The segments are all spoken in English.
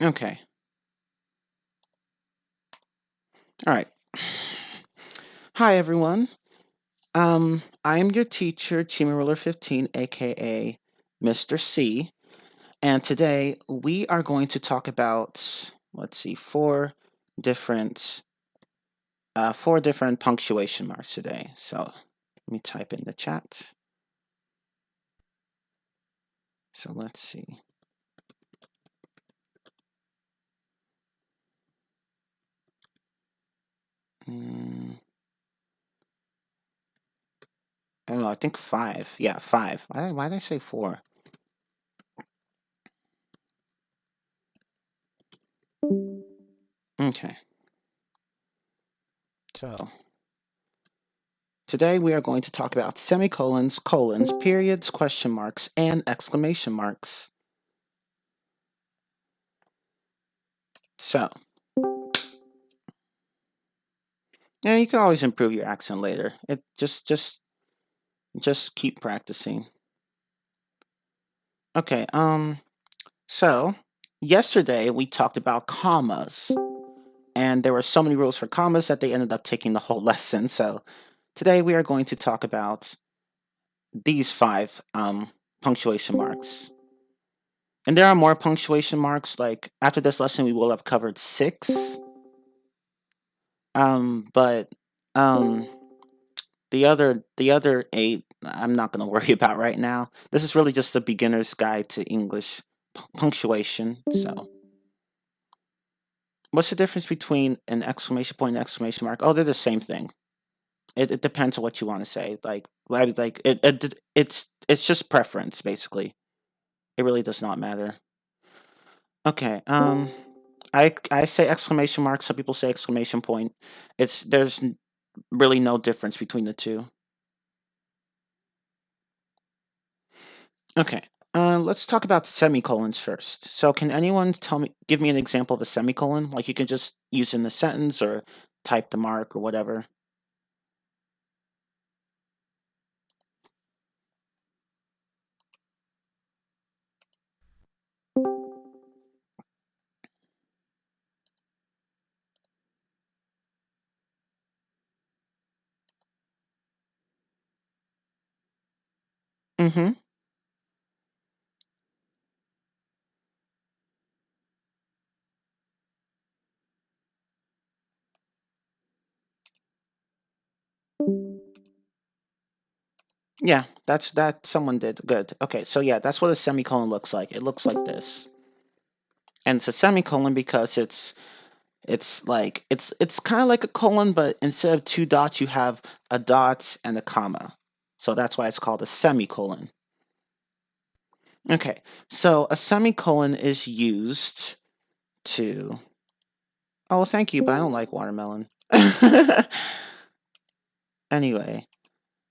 Okay. All right. Hi, everyone. I am your teacher, Ruler 15, aka Mr. C, and today we are going to talk about, let's see, different, four different punctuation marks today. So let me type in the chat. So let's see. I don't know. I think 5. Yeah, 5. Why did I say 4? Okay. So today we are going to talk about semicolons, colons, periods, question marks, and exclamation marks. So, yeah, you can always improve your accent later. It just keep practicing. Okay, so yesterday we talked about commas, and there were so many rules for commas that they ended up taking the whole lesson. So today we are going to talk about these 5 punctuation marks. And there are more punctuation marks. Like after this lesson, we will have covered 6. But the other 8, I'm not going to worry about right now. This is really just a beginner's guide to English punctuation. So, what's the difference between an exclamation point and exclamation mark? Oh, they're the same thing. It depends on what you want to say. It's just preference basically. It really does not matter. Okay. I say exclamation mark. Some people say exclamation point. There's really no difference between the two. Okay. Let's talk about semicolons first. So, can anyone give me an example of a semicolon? Like you can just use in the sentence or type the mark or whatever. Mm-hmm. Yeah, that someone did. Good. Okay, so yeah, that's what a semicolon looks like. It looks like this. And it's a semicolon because it's kind of like a colon, but instead of 2 dots, you have a dot and a comma. So that's why it's called a semicolon. Okay, so a semicolon is used to. Oh, thank you, but I don't like watermelon. Anyway,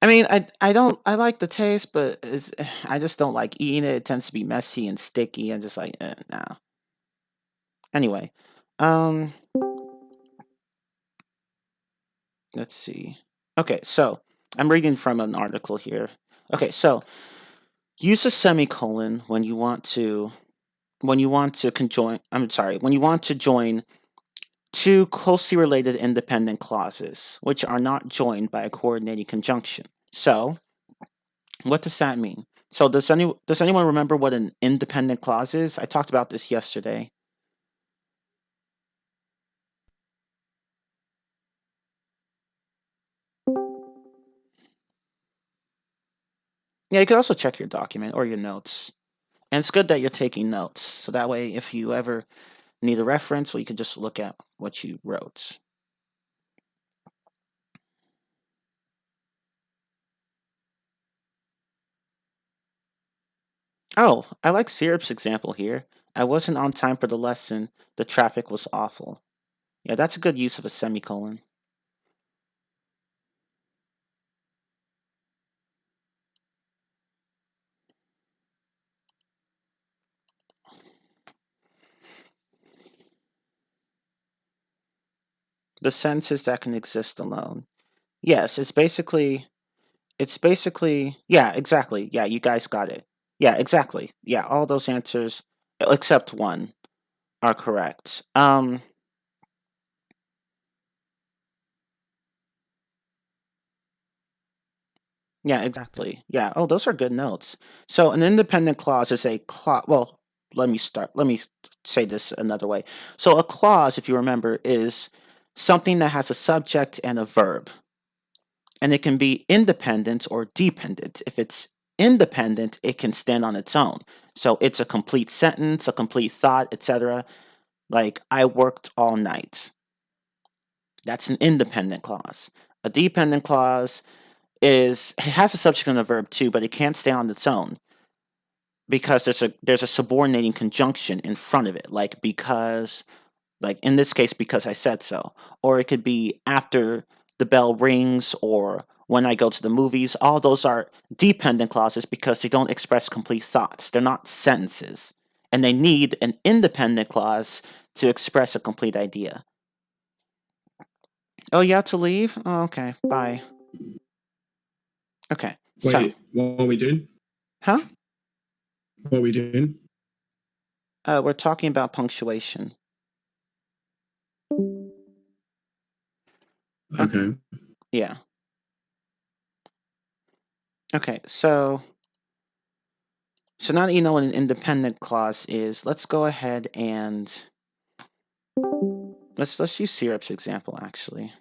I mean, I don't I like the taste, but I just don't like eating it. It tends to be messy and sticky, and just like nah. Anyway, um, let's see. Okay, so I'm reading from an article here. Okay, so use a semicolon when you want to conjoin. I'm sorry, when you want to join 2 closely related independent clauses, which are not joined by a coordinating conjunction. So, what does that mean? So, does anyone remember what an independent clause is? I talked about this yesterday. Yeah, you can also check your document or your notes. And it's good that you're taking notes. So that way, if you ever need a reference, well, you can just look at what you wrote. Oh, I like Syrup's example here. I wasn't on time for the lesson. The traffic was awful. Yeah, that's a good use of a semicolon. The sentences that can exist alone. Yes, yeah, exactly. Yeah, you guys got it. Yeah, exactly. Yeah, all those answers except one. are correct. Yeah, exactly. Yeah. Oh, those are good notes. So an independent clause is a clause. Well, let me say this another way. So a clause, if you remember, is something that has a subject and a verb. And it can be independent or dependent. If it's independent, it can stand on its own. So it's a complete sentence, a complete thought, etc. Like, I worked all night. That's an independent clause. A dependent clause it has a subject and a verb too, but it can't stay on its own because there's a subordinating conjunction in front of it, like because, like in this case, because I said so. Or it could be after the bell rings or when I go to the movies. All those are dependent clauses because they don't express complete thoughts. They're not sentences. And they need an independent clause to express a complete idea. Oh, you have to leave? Oh, okay. Bye. Okay. So, Wait, what are we doing? huh? What are we doing? We're talking about punctuation. Okay. Yeah. Okay. So now that you know what an independent clause is, let's go ahead and let's use Syrup's example actually.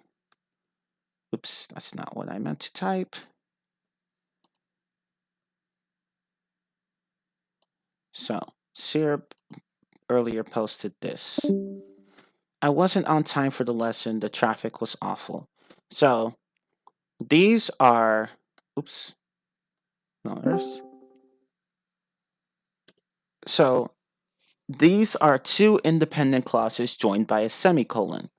Oops, that's not what I meant to type. So Syrup earlier posted this. I wasn't on time for the lesson. The traffic was awful. So these are, oops, no, there's. So these are two independent clauses joined by a semicolon.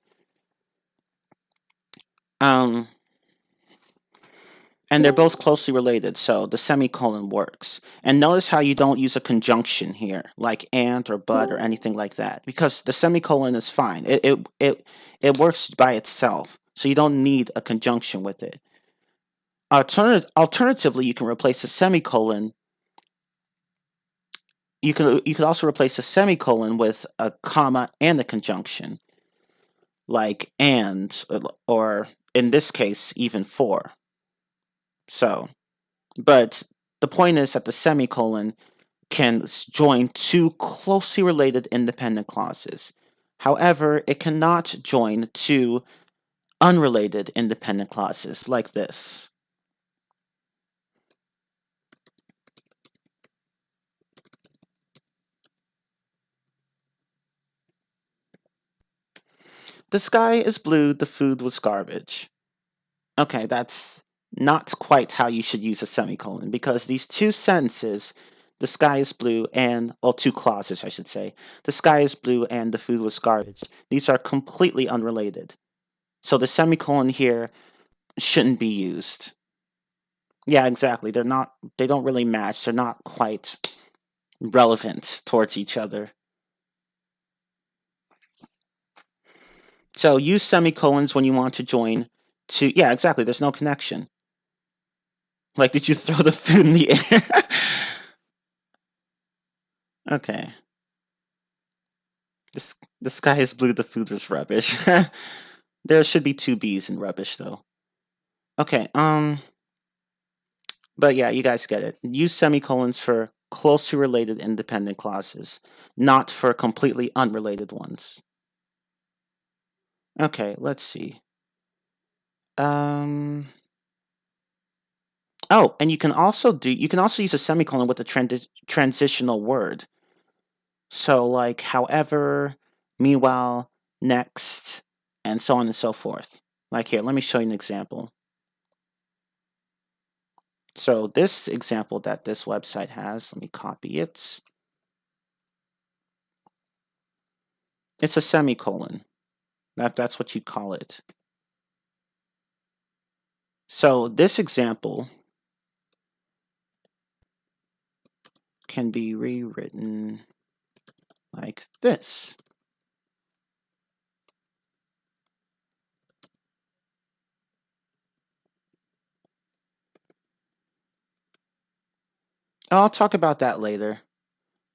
Um, And they're both closely related, so the semicolon works. And notice how you don't use a conjunction here, like and or but or anything like that, because the semicolon is fine. It works by itself, so you don't need a conjunction with it. Alternatively, you can replace a semicolon. You could also replace a semicolon with a comma and a conjunction, like and, or in this case, even for. So, but the point is that the semicolon can join two closely related independent clauses. However, it cannot join two unrelated independent clauses like this. The sky is blue, the food was garbage. Okay, that's not quite how you should use a semicolon because these two sentences, the sky is blue and, well, two clauses, I should say, the sky is blue and the food was garbage. These are completely unrelated. So the semicolon here shouldn't be used. Yeah, exactly. They don't really match. They're not quite relevant towards each other. So use semicolons when you want to join to, yeah, exactly. There's no connection. Like, did you throw the food in the air? Okay. This the sky is blue, the food was rubbish. There should be two B's in rubbish though. Okay, but yeah, you guys get it. Use semicolons for closely related independent clauses, not for completely unrelated ones. Okay, let's see. Um Oh, and you can also use a semicolon with a transitional word. So like however, meanwhile, next, and so on and so forth. Like here, let me show you an example. So this example that this website has, let me copy it. It's a semicolon. That's what you'd call it. So this example can be rewritten like this. I'll talk about that later.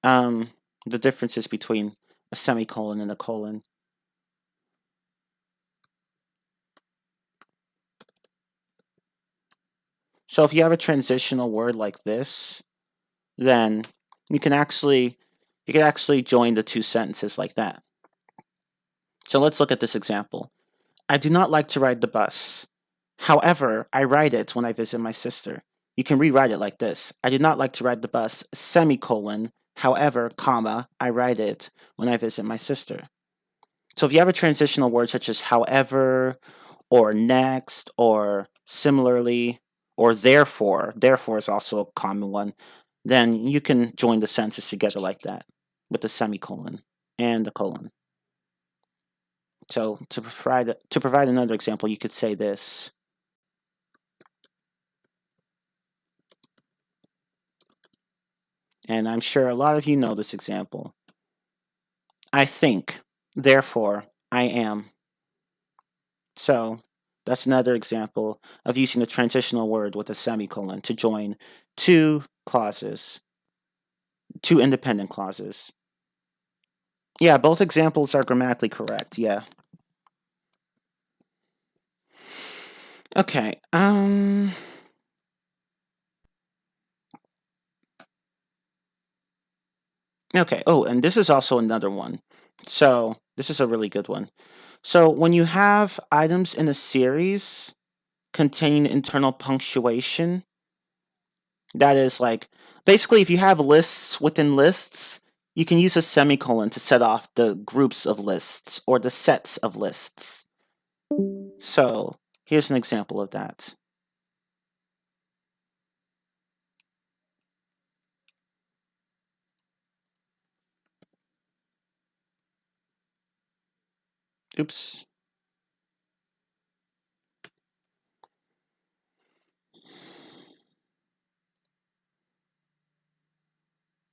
The differences between a semicolon and a colon. So if you have a transitional word like this, then you can actually join the two sentences like that. So let's look at this example. I do not like to ride the bus. However, I ride it when I visit my sister. You can rewrite it like this. I do not like to ride the bus, semicolon, however, comma, I ride it when I visit my sister. So if you have a transitional word such as however, or next, or similarly, or therefore is also a common one, then you can join the sentences together like that with a semicolon and a colon. So to provide another example, you could say this. And I'm sure a lot of you know this example. I think, therefore, I am. So that's another example of using a transitional word with a semicolon to join two clauses, two independent clauses. Yeah, both examples are grammatically correct, yeah. Okay, okay, oh, and this is also another one. So this is a really good one. So when you have items in a series containing internal punctuation, that is like, basically if you have lists within lists, you can use a semicolon to set off the groups of lists or the sets of lists. So here's an example of that. Oops.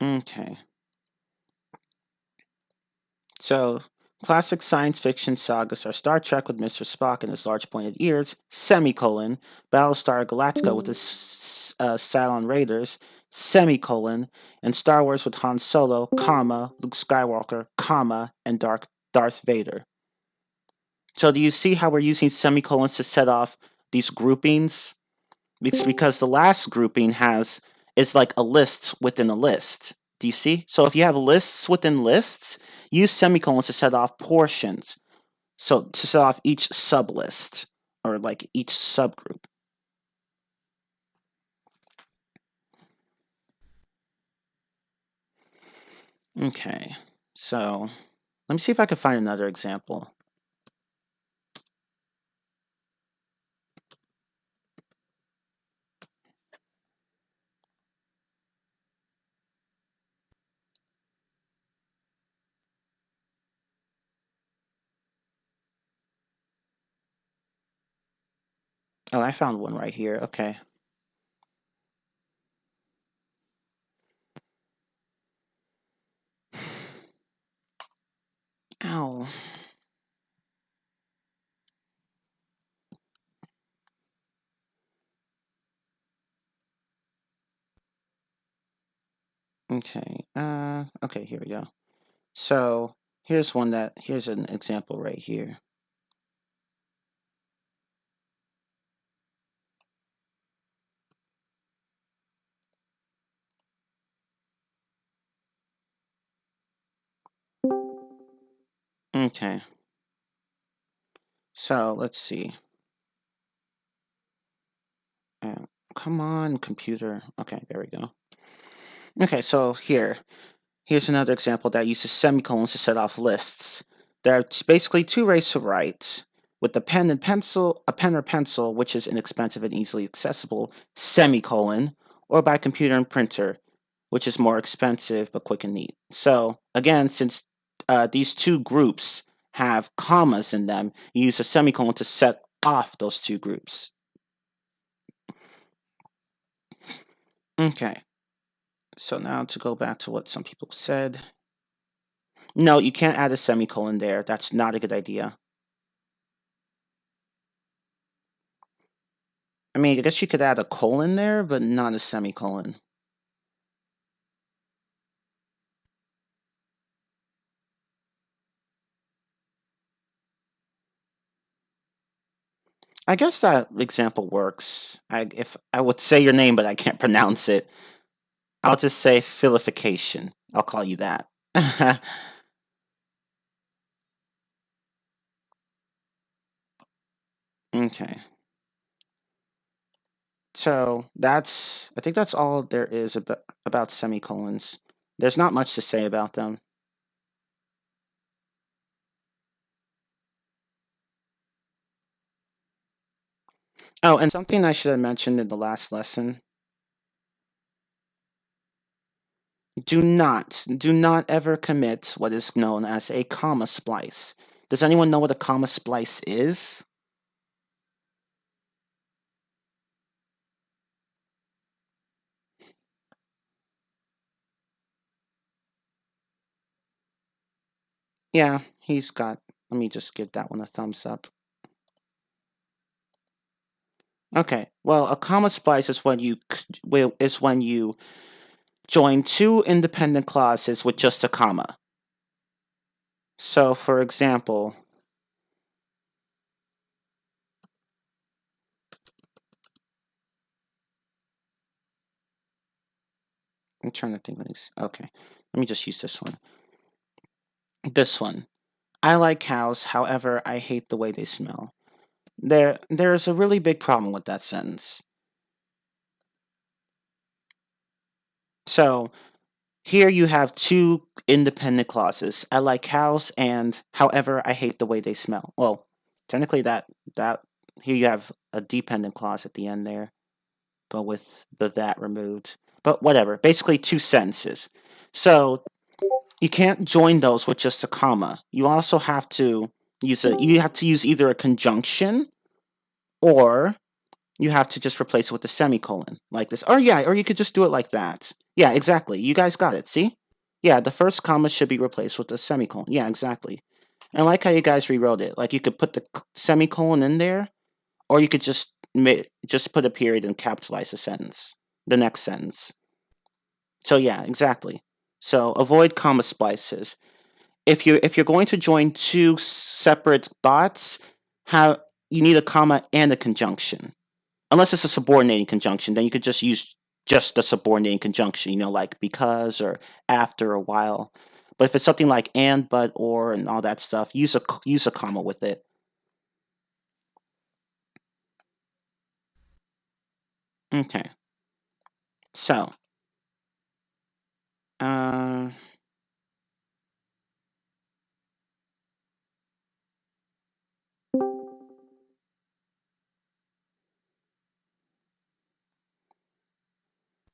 Okay. So, classic science fiction sagas are Star Trek with Mr. Spock and his large pointed ears, semicolon, Battlestar Galactica with his Cylon Raiders, semicolon, and Star Wars with Han Solo, comma, Luke Skywalker, comma, and Darth Vader. So do you see how we're using semicolons to set off these groupings? Because the last grouping is like a list within a list. Do you see? So if you have lists within lists, use semicolons to set off portions. So to set off each sublist or like each subgroup. Okay. So let me see if I can find another example. Oh, I found one right here. Okay. Ow. Okay. Okay, here we go. So here's an example right here. Okay. So let's see. Come on, computer. Okay, there we go. Okay, so here's another example that uses semicolons to set off lists. There are basically two ways to write. With a pen or pencil, which is inexpensive and easily accessible, semicolon, or by computer and printer, which is more expensive but quick and neat. So again, since these two groups have commas in them, you use a semicolon to set off those two groups. Okay. So now to go back to what some people said. No, you can't add a semicolon there. That's not a good idea. I mean, I guess you could add a colon there, but not a semicolon. I guess that example works. If I would say your name, but I can't pronounce it, I'll just say filification. I'll call you that. Okay. So I think that's all there is about semicolons. There's not much to say about them. Oh, and something I should have mentioned in the last lesson. Do not ever commit what is known as a comma splice. Does anyone know what a comma splice is? Yeah, he's got. Let me just give that one a thumbs up. Okay. Well, a comma splice is when you join two independent clauses with just a comma. So, for example, I'm trying to think of these. Okay, let me just use this one. This one. I like cows, however, I hate the way they smell. There's a really big problem with that sentence. So, here you have two independent clauses. I like cows and however I hate the way they smell. Well, technically that here you have a dependent clause at the end there, but with the that removed. But whatever. Basically two sentences. So you can't join those with just a comma. You also have to use either a conjunction or you have to just replace it with a semicolon like this. Or you could just do it like that. Yeah, exactly. You guys got it. See? Yeah, the first comma should be replaced with a semicolon. Yeah, exactly. And I like how you guys rewrote it. Like you could put the semicolon in there, or you could just put a period and capitalize the next sentence. So yeah, exactly. So avoid comma splices. If you're going to join two separate thoughts, have you need a comma and a conjunction. Unless it's a subordinating conjunction, then you could just use just the subordinating conjunction, like because or after or while. But if it's something like and, but, or, and all that stuff, use a comma with it. Okay. So, uh,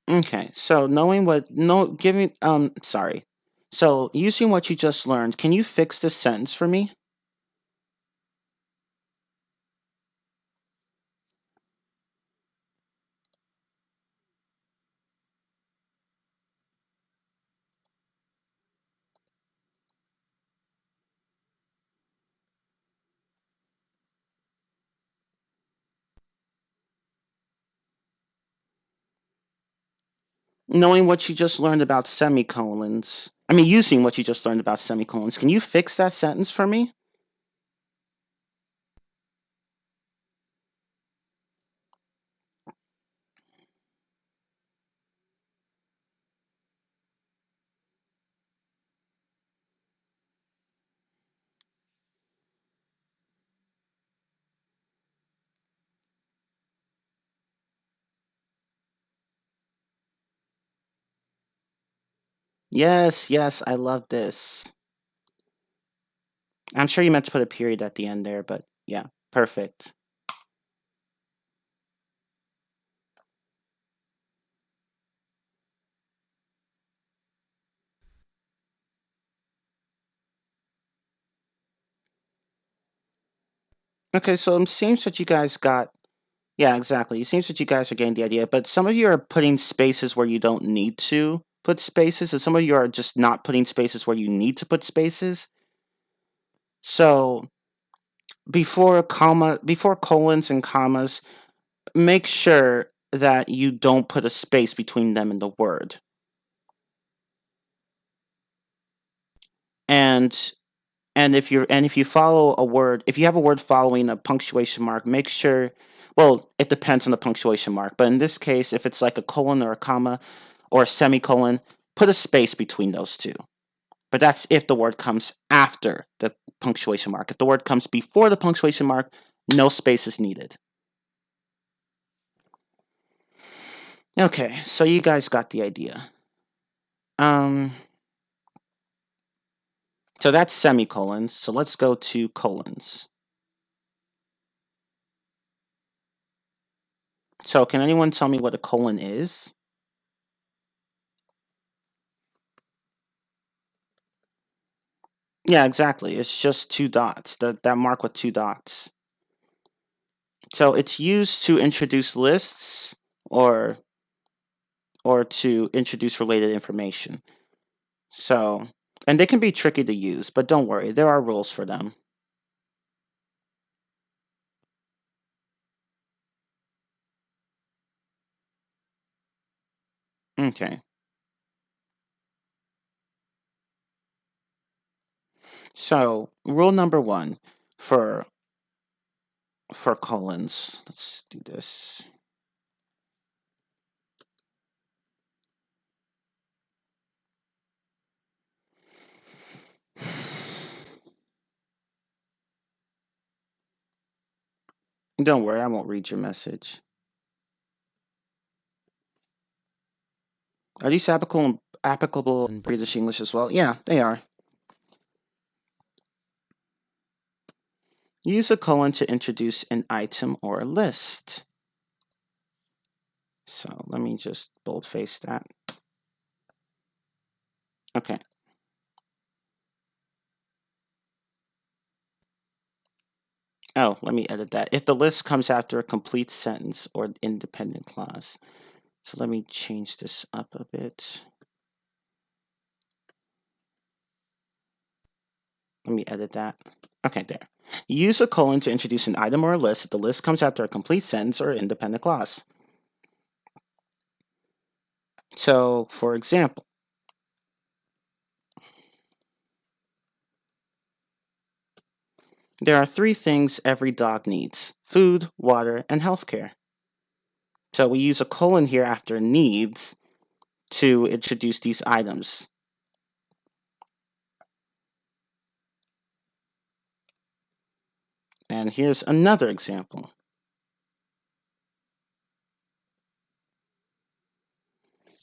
okay. So knowing what no giving sorry. So using what you just learned, can you fix this sentence for me? Knowing what you just learned about semicolons. I mean, using what you just learned about semicolons, can you fix that sentence for me? Yes, yes, I love this. I'm sure you meant to put a period at the end there, but yeah, perfect. Okay, so it seems that you guys got. Yeah, exactly. It seems that you guys are getting the idea, but some of you are putting spaces where you don't need to put spaces, and some of you are just not putting spaces where you need to put spaces. So before colons and commas, make sure that you don't put a space between them in the word. And And if you follow a word, if you have a word following a punctuation mark, make sure, well, it depends on the punctuation mark, but in this case, if it's like a colon or a comma or a semicolon, put a space between those two. But that's if the word comes after the punctuation mark. If the word comes before the punctuation mark, no space is needed. Okay, so you guys got the idea. So that's semicolons. So let's go to colons. So can anyone tell me what a colon is? Yeah, exactly. It's just two dots, that mark with two dots. So it's used to introduce lists or to introduce related information. So, and they can be tricky to use, but don't worry, there are rules for them. Okay. So, rule number 1 for colons. Let's do this. Don't worry, I won't read your message. Are these applicable in British English as well? Yeah, they are. Use a colon to introduce an item or a list. So let me just boldface that. Okay. Oh, let me edit that. If the list comes after a complete sentence or independent clause. So let me change this up a bit. Let me edit that. Okay, there. Use a colon to introduce an item or a list if the list comes after a complete sentence or independent clause. So, for example, there are 3 things every dog needs: food, water, and healthcare. So we use a colon here after needs to introduce these items. And here's another example.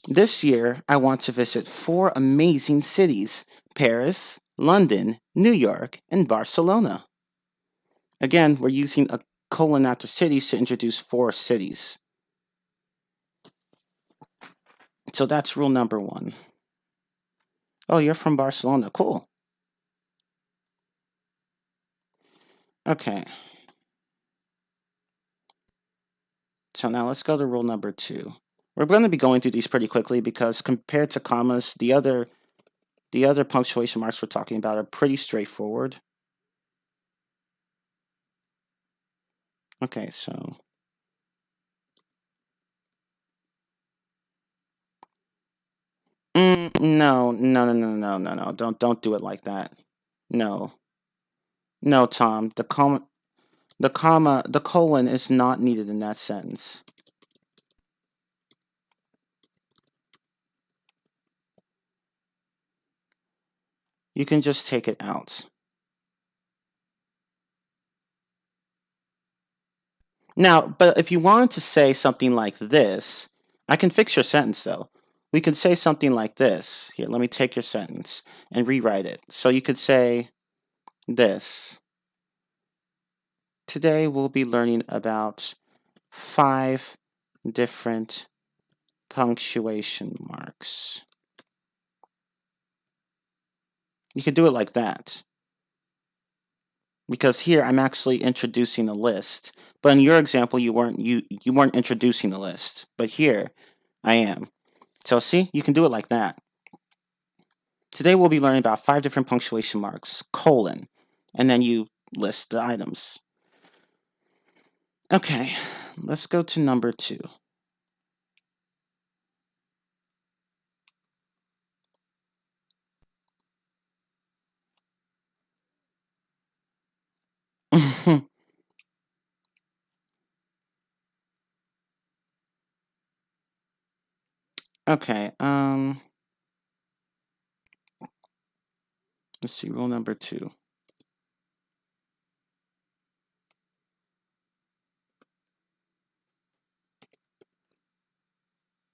This year, I want to visit 4 amazing cities: Paris, London, New York, and Barcelona. Again, we're using a colon after cities to introduce 4 cities. So that's rule number 1. Oh, you're from Barcelona. Cool. Okay. So now let's go to rule number 2. We're going to be going through these pretty quickly because compared to commas, the other punctuation marks we're talking about are pretty straightforward. Okay, so no. Don't do it like that. No. No, Tom. The colon is not needed in that sentence. You can just take it out. Now, but if you wanted to say something like this, I can fix your sentence though. We could say something like this. Here, let me take your sentence and rewrite it. So you could say this. Today we'll be learning about 5 different punctuation marks. You could do it like that. Because here I'm actually introducing a list. But in your example, you weren't introducing a list. But here I am. So see, you can do it like that. Today we'll be learning about 5 different punctuation marks, colon, and then you list the items. Okay, let's go to number 2. Okay, let's see, rule number 2.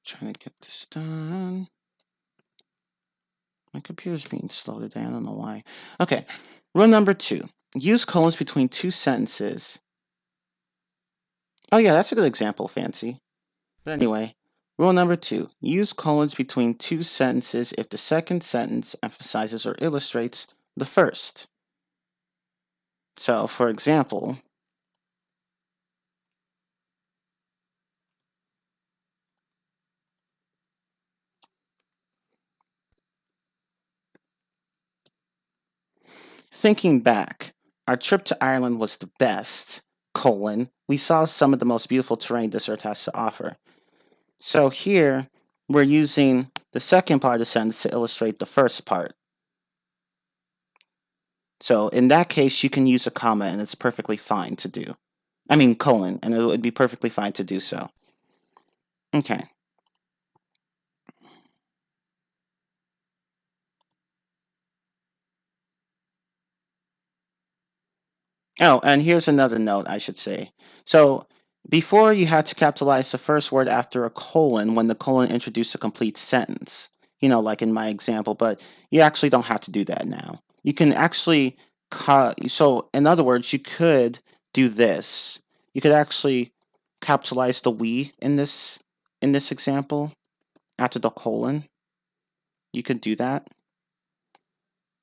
Trying to get this done. My computer's being slow today, I don't know why. Okay, rule number 2. Use colons between 2 sentences. Oh yeah, that's a good example, Fancy. But anyway, rule number 2. Use colons between 2 sentences if the second sentence emphasizes or illustrates the first. So, for example, thinking back, our trip to Ireland was the best, we saw some of the most beautiful terrain this earth has to offer. So here, we're using the second part of the sentence to illustrate the first part. So in that case, you can use a comma and it's perfectly fine to do. I mean colon, and it would be perfectly fine to do so. Okay. Oh, and here's another note I should say. So before you had to capitalize the first word after a colon when the colon introduced a complete sentence, like in my example, but you actually don't have to do that now. You can actually so in other words, you could do this. You could actually capitalize the we in this example after the colon. You could do that.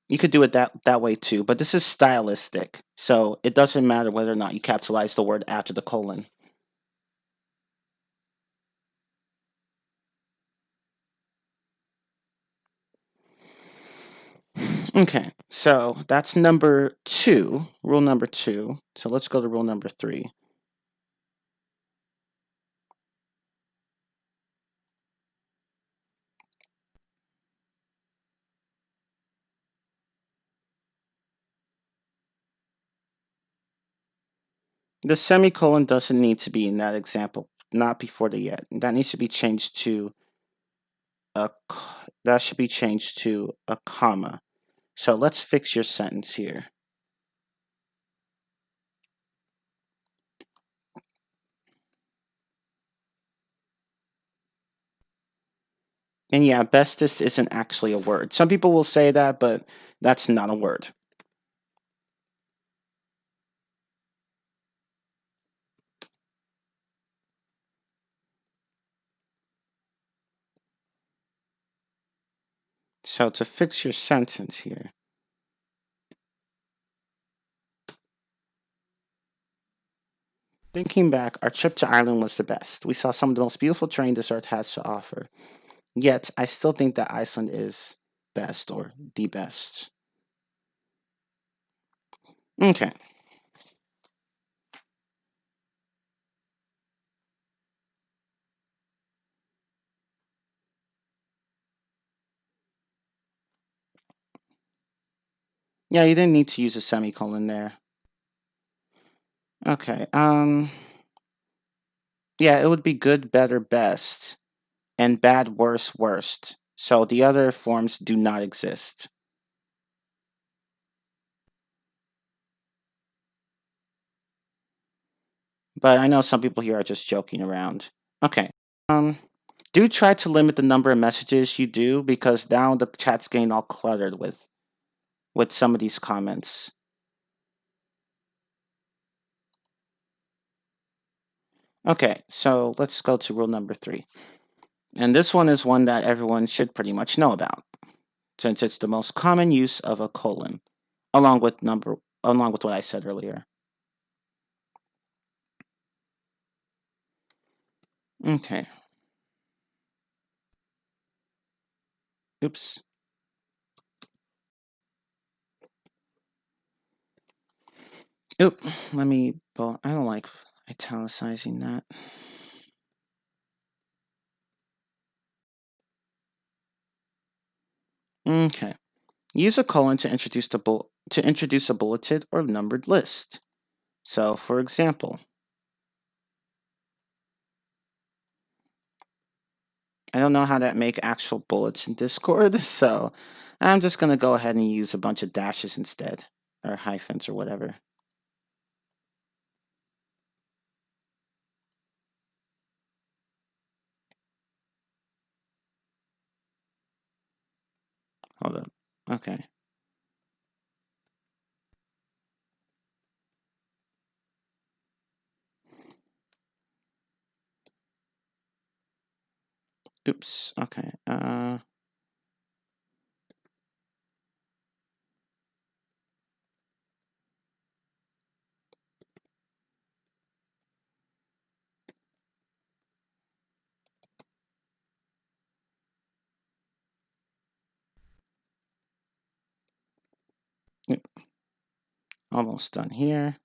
You could do it that way too, but this is stylistic, so it doesn't matter whether or not you capitalize the word after the colon. Okay, so that's number 2, rule number 2. So let's go to rule number 3. The semicolon doesn't need to be in that example, not before the yet. That needs to be changed to that should be changed to a comma. So let's fix your sentence here. And yeah, bestest isn't actually a word. Some people will say that, but that's not a word. So to fix your sentence here, thinking back, our trip to Ireland was the best. We saw some of the most beautiful terrain this earth has to offer. Yet, I still think that Iceland is best or the best. Okay. Yeah, you didn't need to use a semicolon there. Okay. Yeah, it would be good, better, best, and bad, worse, worst. So the other forms do not exist. But I know some people here are just joking around. Okay. Um, do try to limit the number of messages you do because now the chat's getting all cluttered with some of these comments. Okay, so let's go to rule number 3. And this one is one that everyone should pretty much know about, since it's the most common use of a colon, along with what I said earlier. Okay. Oops. Oop. Well, I don't like italicizing that. Okay. Use a colon to introduce a bulleted or numbered list. So, for example, I don't know how to make actual bullets in Discord, so I'm just going to go ahead and use a bunch of dashes instead, or hyphens or whatever. Hold up. Okay. Oops. Okay. Almost done here.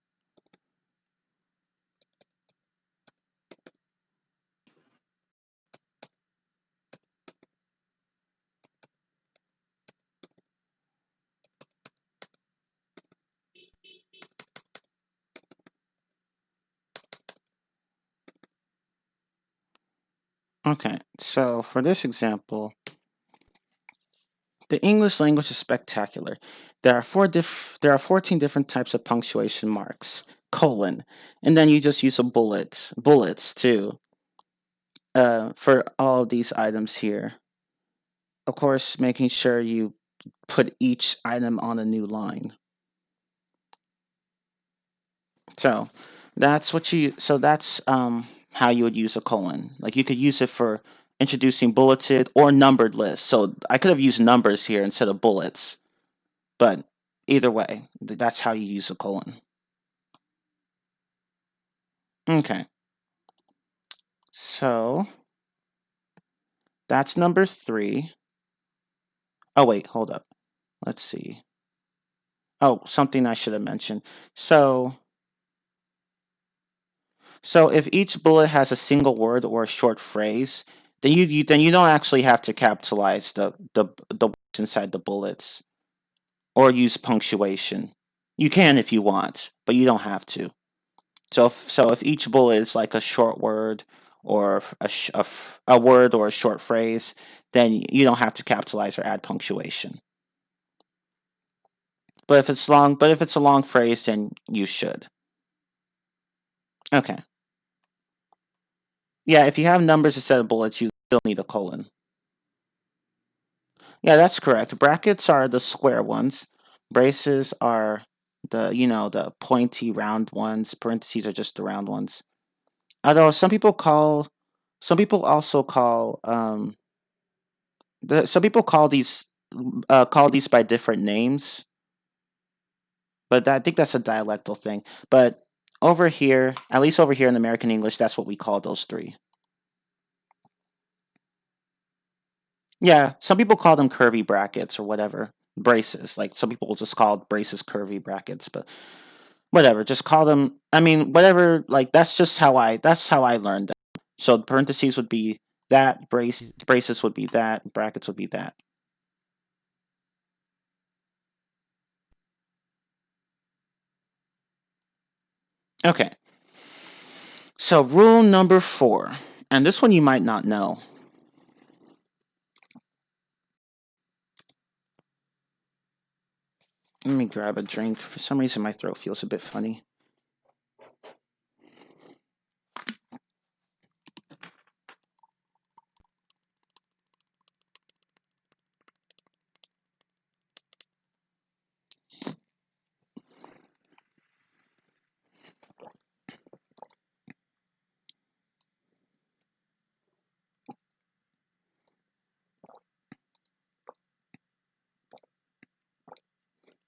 Okay, so for this example, the English language is spectacular. There are 14 different types of punctuation marks, colon, and then you just use a bullets too, for all of these items here. Of course, making sure you put each item on a new line. So that's how you would use a colon. Like you could use it for introducing bulleted or numbered lists. So I could have used numbers here instead of bullets, but either way, that's how you use a colon. Okay. So that's number 3. Oh wait, hold up. Let's see. Oh, something I should have mentioned. So if each bullet has a single word or a short phrase, then you don't actually have to capitalize the words inside the bullets or use punctuation. You can if you want, but you don't have to. So if each bullet is like a short word or a word or a short phrase, then you don't have to capitalize or add punctuation. But if it's a long phrase, then you should. Okay. Yeah, if you have numbers instead of bullets, you still need a colon. Yeah, that's correct. Brackets are the square ones. Braces are the pointy round ones. Parentheses are just the round ones. Although some people also call some people call these by different names, but I think that's a dialectal thing. But over here, at least over here in American English, that's what we call those 3. Yeah, some people call them curvy brackets or whatever. Braces. Like some people will just call braces curvy brackets, but whatever, just call them, I mean, whatever, like that's how I learned them. So parentheses would be that, braces would be that, brackets would be that. Okay. So rule number 4, and this one you might not know. Let me grab a drink. For some reason my throat feels a bit funny.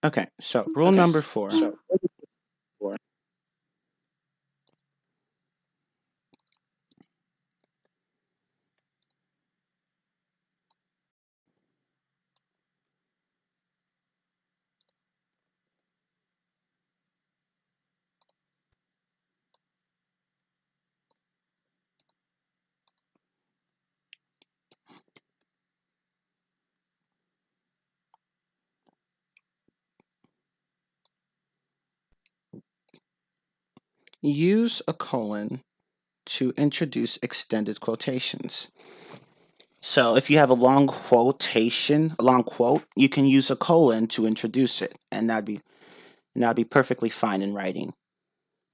Okay, so rule number 4. Use a colon to introduce extended quotations. So if you have a long quotation, a long quote, you can use a colon to introduce it, and that'd be perfectly fine in writing.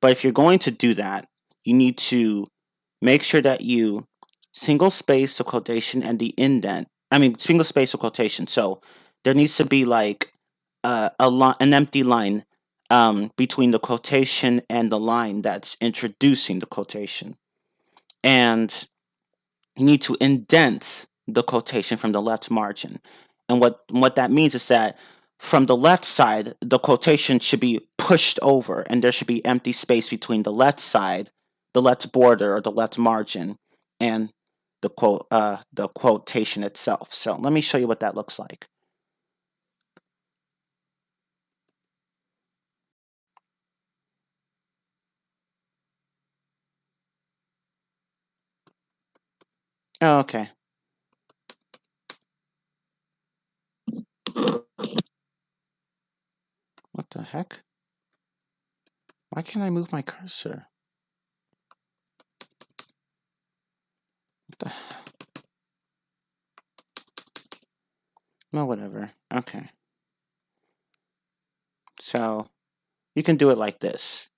But if you're going to do that, you need to make sure that you single space the quotation and the indent. I mean, single space the quotation. So there needs to be like an empty line between the quotation and the line that's introducing the quotation. And you need to indent the quotation from the left margin. And what that means is that from the left side, the quotation should be pushed over, and there should be empty space between the left side, the left border or the left margin, and the quotation itself. So let me show you what that looks like. Oh, okay. What the heck? Why can't I move my cursor? What the? No, whatever. Okay. So you can do it like this.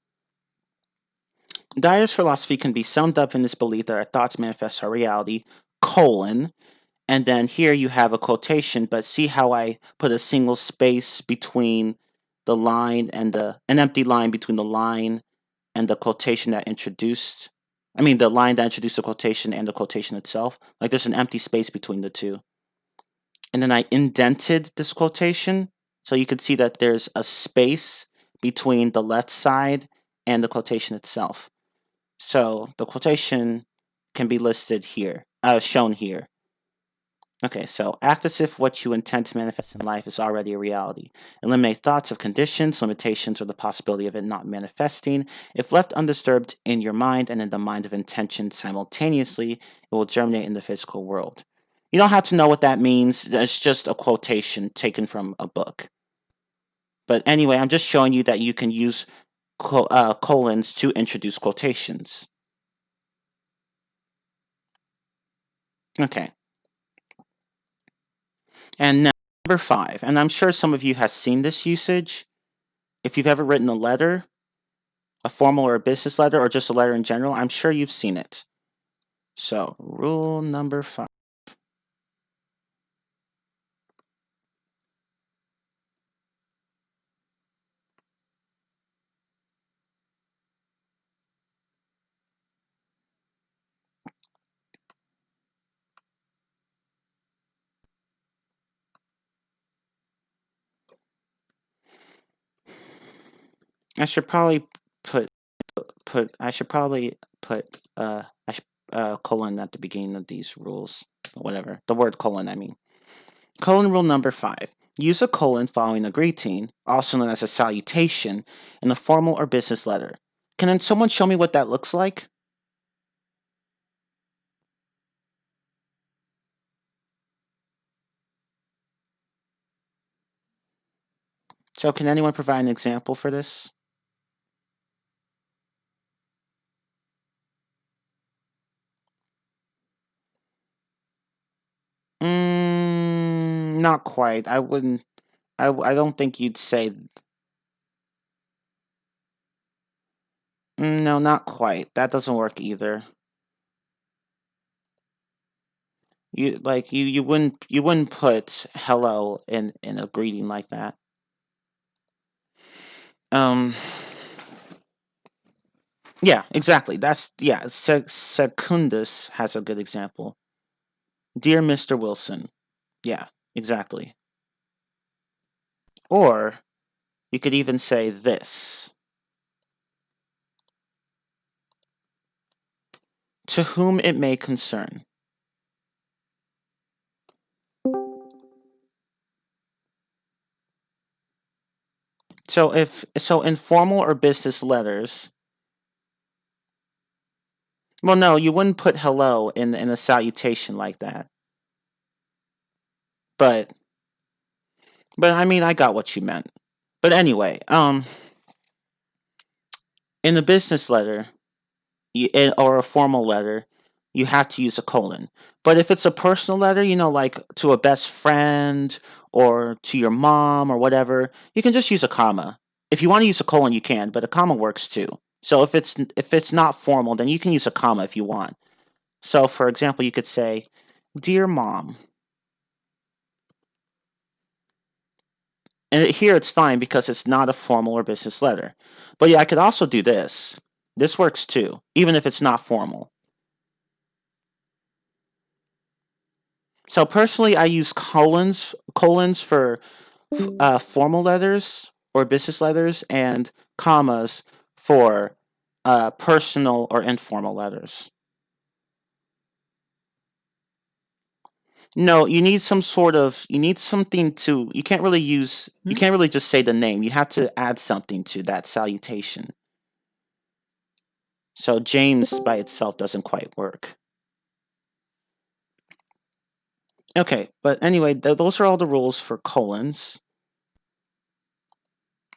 Dyer's philosophy can be summed up in this belief that our thoughts manifest our reality, colon, and then here you have a quotation, but see how I put a single space between the line and an empty line between the line and the quotation that introduced, I mean the line that introduced the quotation and the quotation itself. Like there's an empty space between the two. And then I indented this quotation, so you can see that there's a space between the left side and the quotation itself. So the quotation can be listed here, shown here. Okay, so act as if what you intend to manifest in life is already a reality. Eliminate thoughts of conditions, limitations, or the possibility of it not manifesting. If left undisturbed in your mind and in the mind of intention simultaneously, it will germinate in the physical world. You don't have to know what that means. It's just a quotation taken from a book. But anyway, I'm just showing you that you can use colons to introduce quotations. Okay. And now, number 5, and I'm sure some of you have seen this usage. If you've ever written a letter, a formal or a business letter, or just a letter in general, I'm sure you've seen it. So, rule number 5. I should probably put I should probably put colon at the beginning of these rules. Whatever. The word colon, I mean. Colon rule number 5. Use a colon following a greeting, also known as a salutation, in a formal or business letter. Can someone show me what that looks like? So can anyone provide an example for this? Not quite. I wouldn't. I don't think you'd say. No, not quite. That doesn't work either. You wouldn't put hello in a greeting like that. Um. Yeah, exactly. Secundus has a good example. Dear Mr. Wilson. Yeah, exactly. Or you could even say this. To whom it may concern. So in formal or business letters, well, no, you wouldn't put hello in a salutation like that. But I mean, I got what you meant. But anyway, in a business letter or a formal letter, you have to use a colon. But if it's a personal letter, like to a best friend or to your mom or whatever, you can just use a comma. If you want to use a colon, you can, but a comma works too. So if it's not formal, then you can use a comma if you want. So for example, you could say, "Dear Mom." And here it's fine because it's not a formal or business letter. But yeah, I could also do this. This works too, even if it's not formal. So personally, I use colons for formal letters or business letters, and commas for personal or informal letters. No, you need something to, you can't really just say the name. You have to add something to that salutation. So James by itself doesn't quite work. Okay, but anyway, those are all the rules for colons.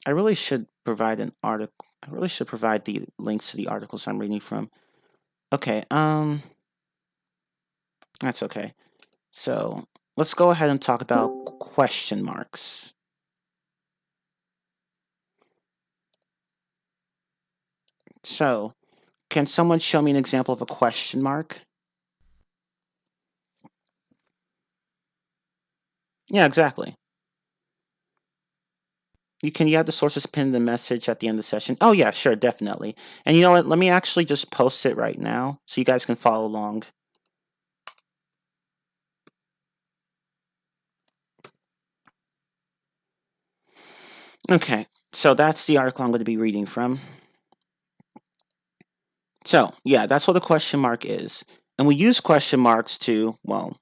I really should provide an article. I really should provide the links to the articles I'm reading from. Okay, that's okay. So let's go ahead and talk about question marks. So, can someone show me an example of a question mark? Yeah, exactly. You have the sources pinned in the message at the end of the session. Oh yeah, sure, definitely. And you know what? Let me actually just post it right now so you guys can follow along. Okay, so that's the article I'm going to be reading from. So, yeah, that's what a question mark is. And we use question marks to, well,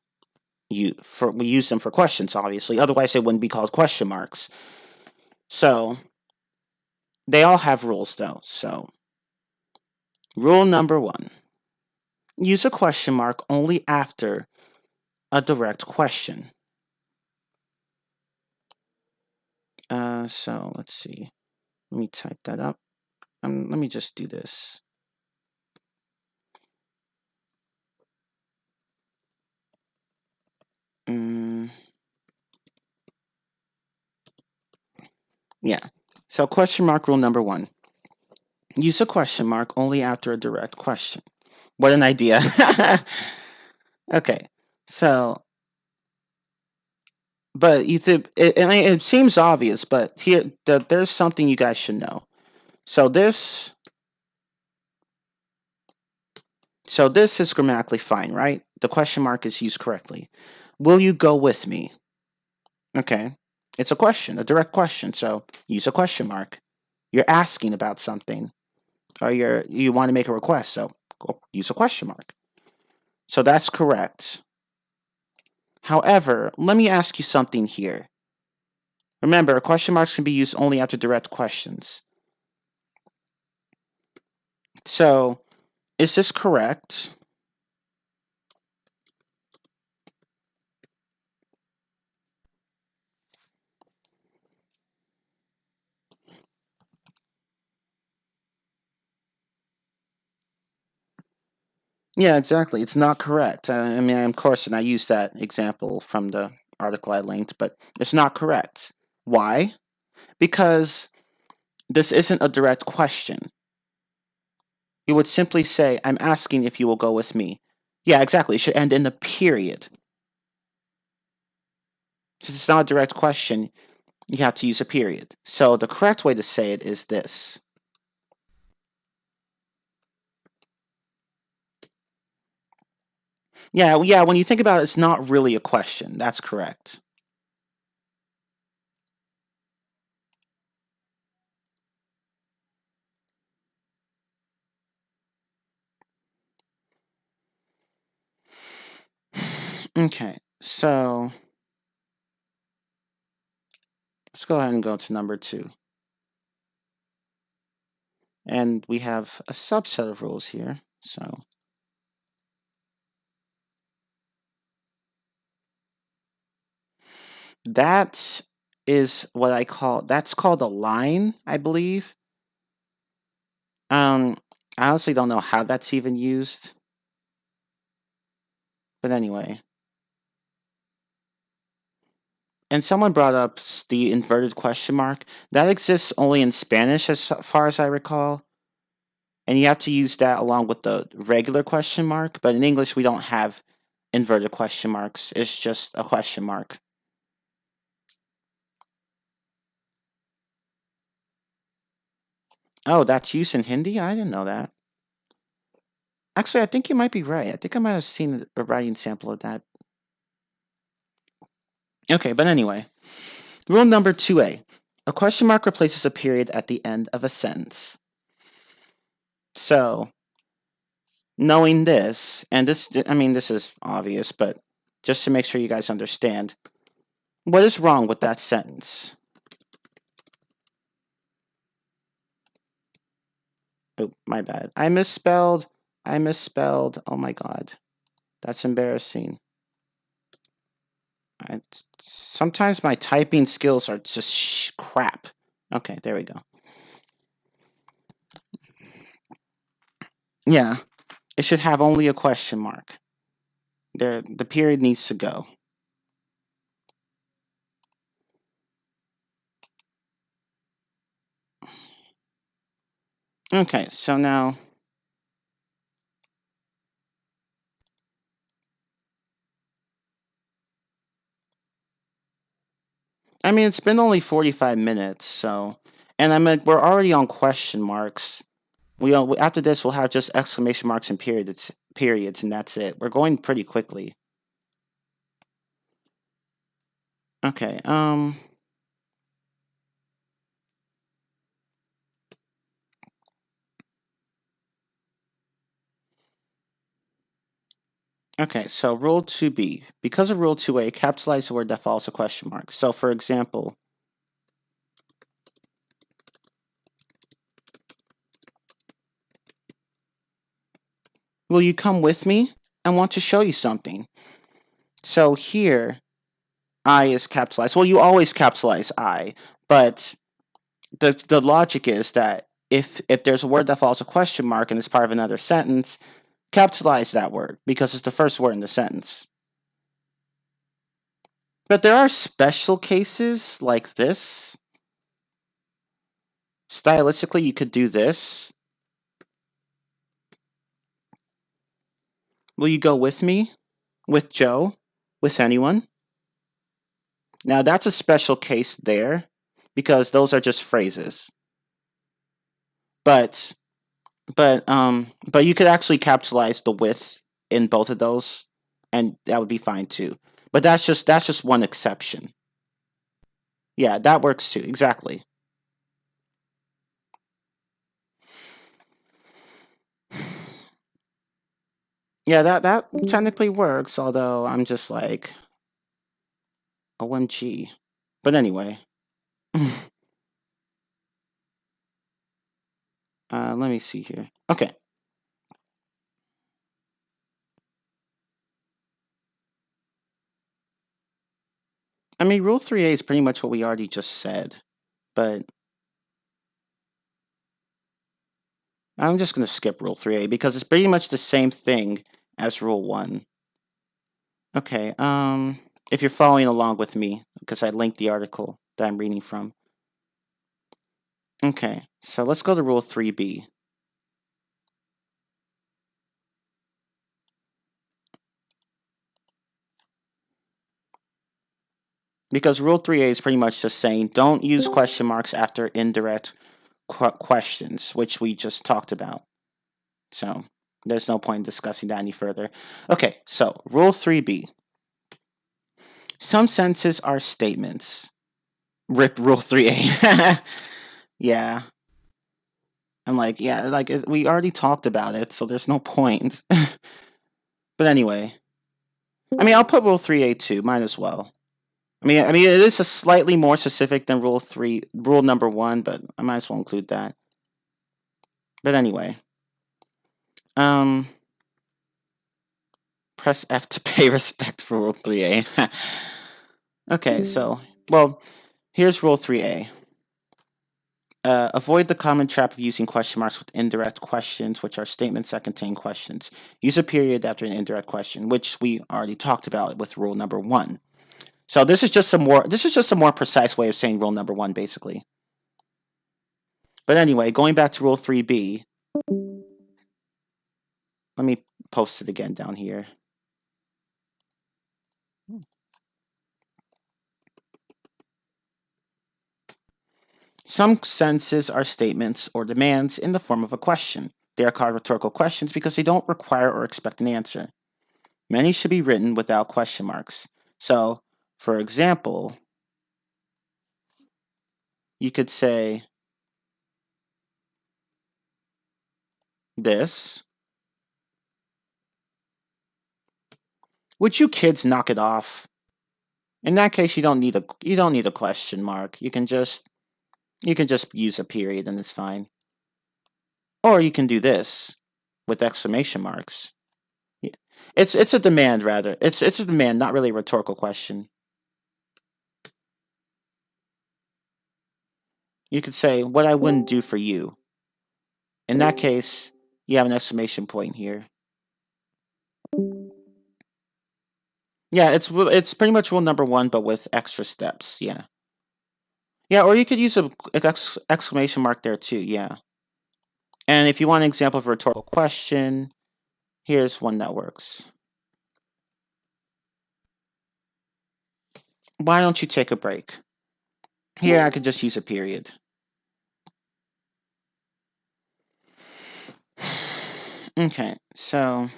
we use them for questions, obviously. Otherwise, they wouldn't be called question marks. So, they all have rules, though. So, rule number 1. Use a question mark only after a direct question. So, let's see. Let me type that up. Let me just do this. Yeah. So, question mark rule number 1. Use a question mark only after a direct question. What an idea. Okay. So, but it seems obvious, but there's something you guys should know. So this is grammatically fine, right? The question mark is used correctly. Will you go with me? Okay. It's a question, a direct question. So use a question mark. You're asking about something, or you want to make a request. So use a question mark. So that's correct. However, let me ask you something here. Remember, question marks can be used only after direct questions. So, is this correct? Yeah, exactly. It's not correct. I mean, of course, and I used that example from the article I linked, but it's not correct. Why? Because this isn't a direct question. You would simply say, I'm asking if you will go with me. Yeah, exactly. It should end in a period. Since it's not a direct question, you have to use a period. So the correct way to say it is this. Yeah, when you think about it, it's not really a question. That's correct. Okay, so let's go ahead and go to number 2. And we have a subset of rules here. So that is that's called a line, I believe. I honestly don't know how that's even used. But anyway. And someone brought up the inverted question mark. That exists only in Spanish as far as I recall. And you have to use that along with the regular question mark. But in English, we don't have inverted question marks. It's just a question mark. Oh, that's used in Hindi? I didn't know that. Actually, I think you might be right. I think I might have seen a writing sample of that. Okay, but anyway. Rule number 2A. A question mark replaces a period at the end of a sentence. So, knowing this, and this is obvious, but just to make sure you guys understand, what is wrong with that sentence? Oh, my bad. I misspelled. Oh my god. That's embarrassing. Sometimes my typing skills are just crap. Okay, there we go. Yeah, it should have only a question mark. The period needs to go. Okay, so now it's been only 45 minutes, so, and we're already on question marks. After this, we'll have just exclamation marks and periods, and that's it. We're going pretty quickly. Okay, Okay, so rule 2B. Because of rule 2A, capitalize the word that follows a question mark. So, for example, will you come with me? I want to show you something. So here, I is capitalized. Well, you always capitalize I, but the logic is that if there's a word that follows a question mark and is part of another sentence, capitalize that word because it's the first word in the sentence. But there are special cases like this. Stylistically, you could do this. Will you go with me? With Joe? With anyone? Now that's a special case there because those are just phrases. But you could actually capitalize the with in both of those, and that would be fine too. But that's just one exception. Yeah, that works too. Exactly. Yeah, that technically works, although I'm just like OMG. But anyway. Let me see here. Okay. Rule 3A is pretty much what we already just said, but I'm just going to skip Rule 3A because it's pretty much the same thing as Rule 1. Okay, if you're following along with me, because I linked the article that I'm reading from. Okay, so let's go to Rule 3B. Because Rule 3A is pretty much just saying don't use question marks after indirect questions, which we just talked about. So there's no point in discussing that any further. Okay, so Rule 3B. Some sentences are statements. Rip Rule 3A. Yeah. I'm like, yeah, like we already talked about it, so there's no point. But anyway. I'll put Rule 3A too, might as well. It is a slightly more specific than Rule number 1, but I might as well include that. But anyway. Press F to pay respect for Rule 3A. Okay, so, well, here's Rule 3A. Avoid the common trap of using question marks with indirect questions, which are statements that contain questions. Use a period after an indirect question, which we already talked about with rule number 1. So this is just a more precise way of saying rule number 1, basically. But anyway, going back to rule 3b, let me post it again down here. Some sentences are statements or demands in the form of a question. They are called rhetorical questions because they don't require or expect an answer. Many should be written without question marks. So, for example, you could say this. Would you kids knock it off? In that case, you don't need a question mark. You can just use a period and it's fine. Or you can do this with exclamation marks. It's a demand rather. It's a demand, not really a rhetorical question. You could say what I wouldn't do for you. In that case, you have an exclamation point here. Yeah, it's pretty much rule number 1, but with extra steps. Yeah. Yeah, or you could use an exclamation mark there too. Yeah. And if you want an example of a rhetorical question, here's one that works. Why don't you take a break? Here, I could just use a period. Okay, so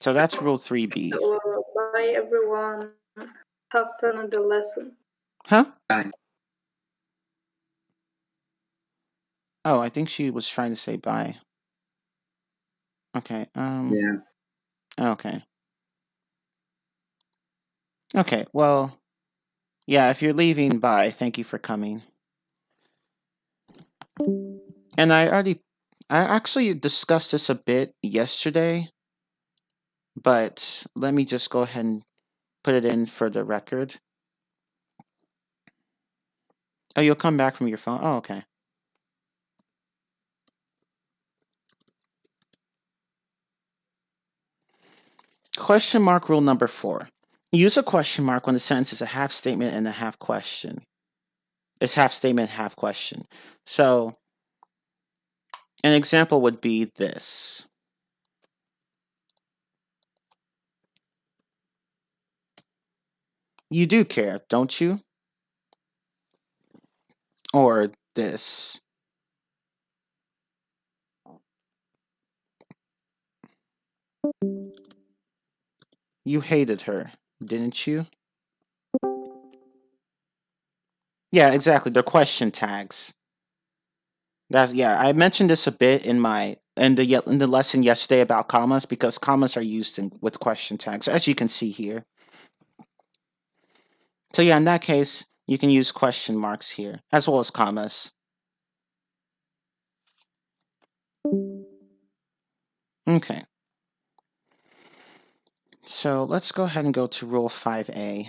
that's rule 3b. Bye, everyone. Have fun on the lesson. Huh? Bye. Oh, I think she was trying to say bye. Okay. Yeah. Okay. Okay. Well, yeah. If you're leaving, bye. Thank you for coming. And I actually discussed this a bit yesterday, but let me just go ahead and put it in for the record. Oh, you'll come back from your phone? Oh, okay. Question mark rule number 4. Use a question mark when the sentence is a half statement and a half question. It's half statement, half question. So, an example would be this. You do care, don't you? Or this. You hated her, didn't you? Yeah, exactly. They're question tags. I mentioned this a bit in the lesson yesterday about commas because commas are used with question tags, as you can see here. So yeah, in that case, you can use question marks here as well as commas. Okay. So let's go ahead and go to rule 5a.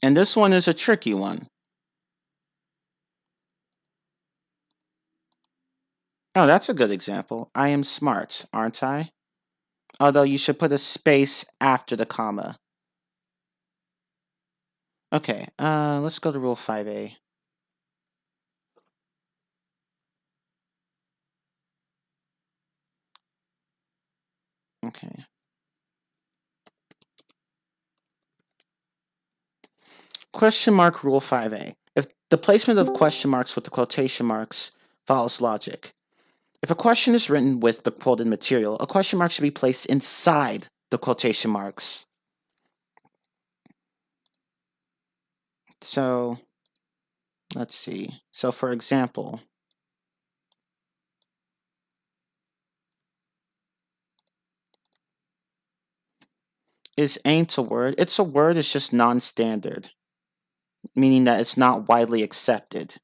And this one is a tricky one. Oh, that's a good example. I am smart, aren't I? Although you should put a space after the comma. Okay, let's go to rule 5a. Okay. Question mark rule 5a. If the placement of question marks with the quotation marks follows logic. If a question is written with the quoted material, a question mark should be placed inside the quotation marks. So, let's see. So, for example, is ain't a word? It's a word, it's just non-standard, meaning that it's not widely accepted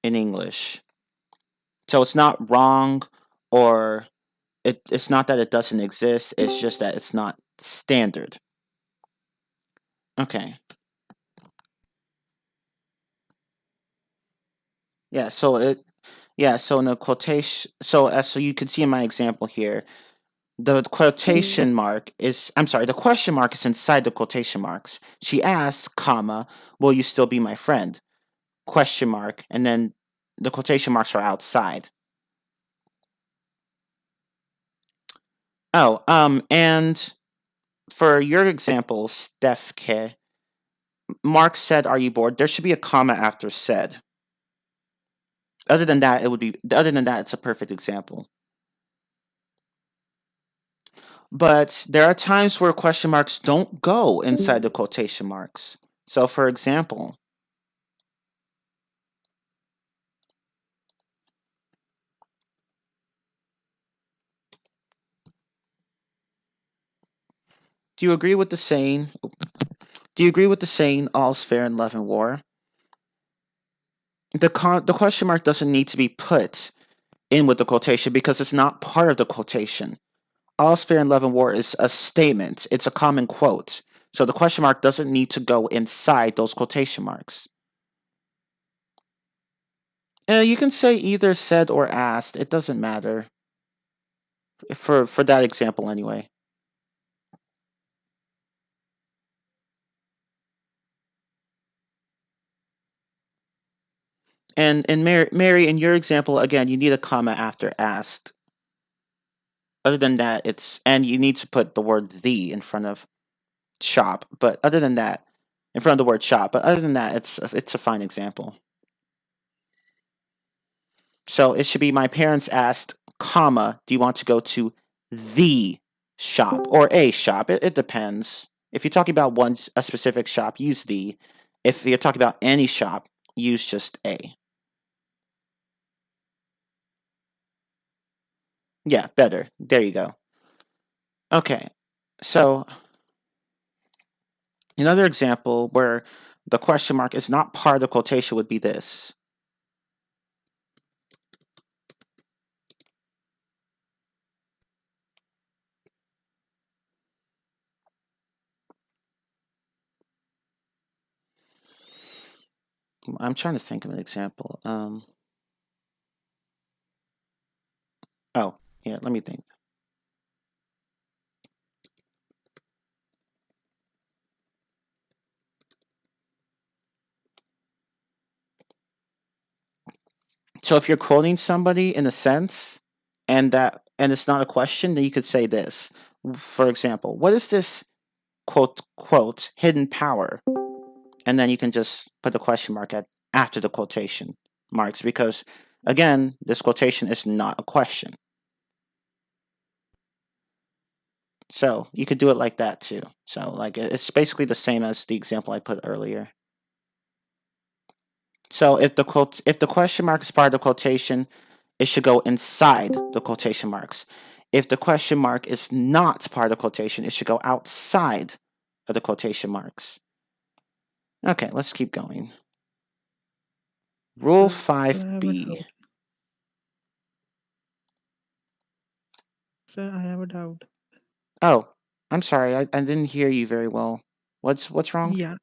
in English. So it's not wrong or it's not that it doesn't exist, it's just that it's not standard. Okay. Yeah, so in the quotation, so you can see in my example here, the quotation mark is, I'm sorry, the question mark is inside the quotation marks. She asks, comma, will you still be my friend? Question mark, and then the quotation marks are outside. Oh, and for your example, Stefke, Mark said, "Are you bored?" There should be a comma after said. Other than that, it's a perfect example. But there are times where question marks don't go inside the quotation marks. So, for example, do you agree with the saying? Do you agree with the saying, "All's fair in love and war"? The question mark doesn't need to be put in with the quotation because it's not part of the quotation. All's fair in love and war is a statement. It's a common quote. So the question mark doesn't need to go inside those quotation marks. You can say either said or asked. It doesn't matter. For that example anyway. And Mary, in your example, again, you need a comma after asked. Other than that, and you need to put the word "the" in front of shop. But other than that, in front of the word shop. But other than that, it's a fine example. So it should be, my parents asked, comma, do you want to go to the shop or a shop? It depends. If you're talking about a specific shop, use the. If you're talking about any shop, use just a. Yeah, better. There you go. Okay, so another example where the question mark is not part of the quotation would be this. I'm trying to think of an example. Oh, yeah, let me think. So if you're quoting somebody in a sense, and it's not a question, then you could say this. For example, what is this quote hidden power? And then you can just put the question mark after the quotation marks, because again, this quotation is not a question. So you could do it like that too. So like it's basically the same as the example I put earlier. So if the question mark is part of the quotation, it should go inside the quotation marks. If the question mark is not part of the quotation, it should go outside of the quotation marks. Okay, let's keep going. Rule 5B. Sir, I have a doubt. Oh, I'm sorry, I didn't hear you very well. What's wrong? Yeah,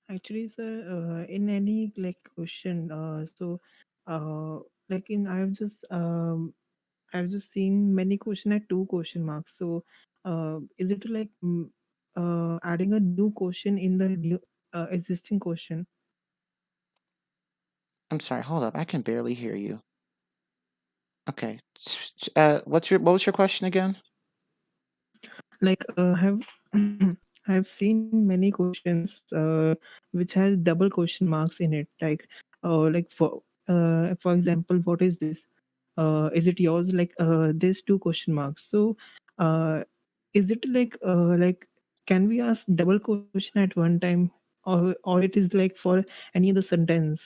actually, sir, in any like question, like in I've just seen many question at two question marks. So, is it like adding a new question in the new existing question? I'm sorry, hold up. I can barely hear you. Okay. What was your question again? Like, have I've seen many questions which has double question marks in it. Like for example, what is this? Is it yours? Like, there's two question marks. So, uh, is it like can we ask double question at one time, or it is like for any other sentence?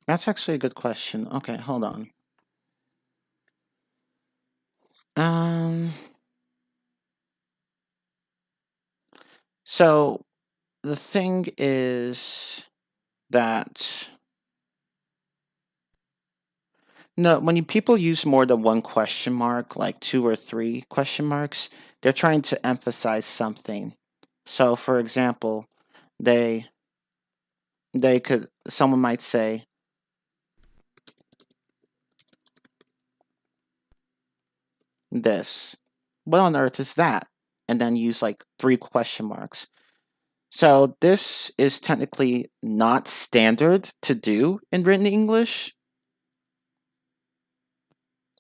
That's actually a good question. Okay, hold on. Um, so the thing is that No, when people use more than one question mark, like 2 or 3 question marks, they're trying to emphasize something. So, for example, someone might say, this. What on earth is that? And then use like 3 question marks. So this is technically not standard to do in written English,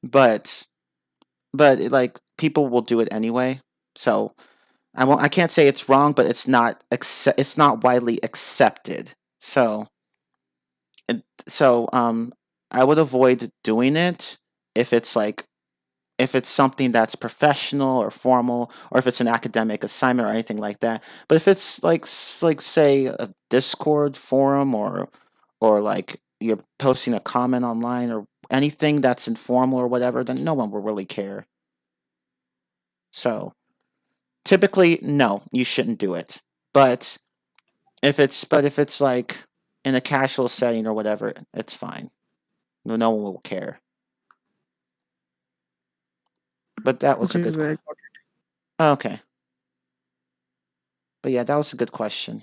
but like people will do it anyway. So I can't say it's wrong, but it's not widely accepted. So I would avoid doing it if it's something that's professional or formal, or if it's an academic assignment or anything like that. But if it's like say a Discord forum, or like you're posting a comment online, or anything that's informal or whatever, then no one will really care. So typically, no, you shouldn't do it. But if it's like in a casual setting or whatever, it's fine. No one will care. But that was a Okay, good. well got Okay. But yeah, that was a good question.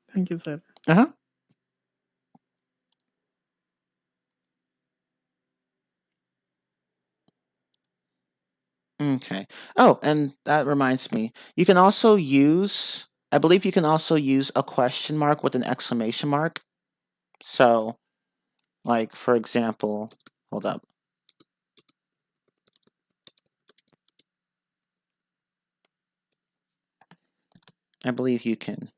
it. Thank you, sir. Uh-huh. Okay. Oh, and that reminds me. I believe you can also use a question mark with an exclamation mark. So, like, for example, hold up. I believe you can.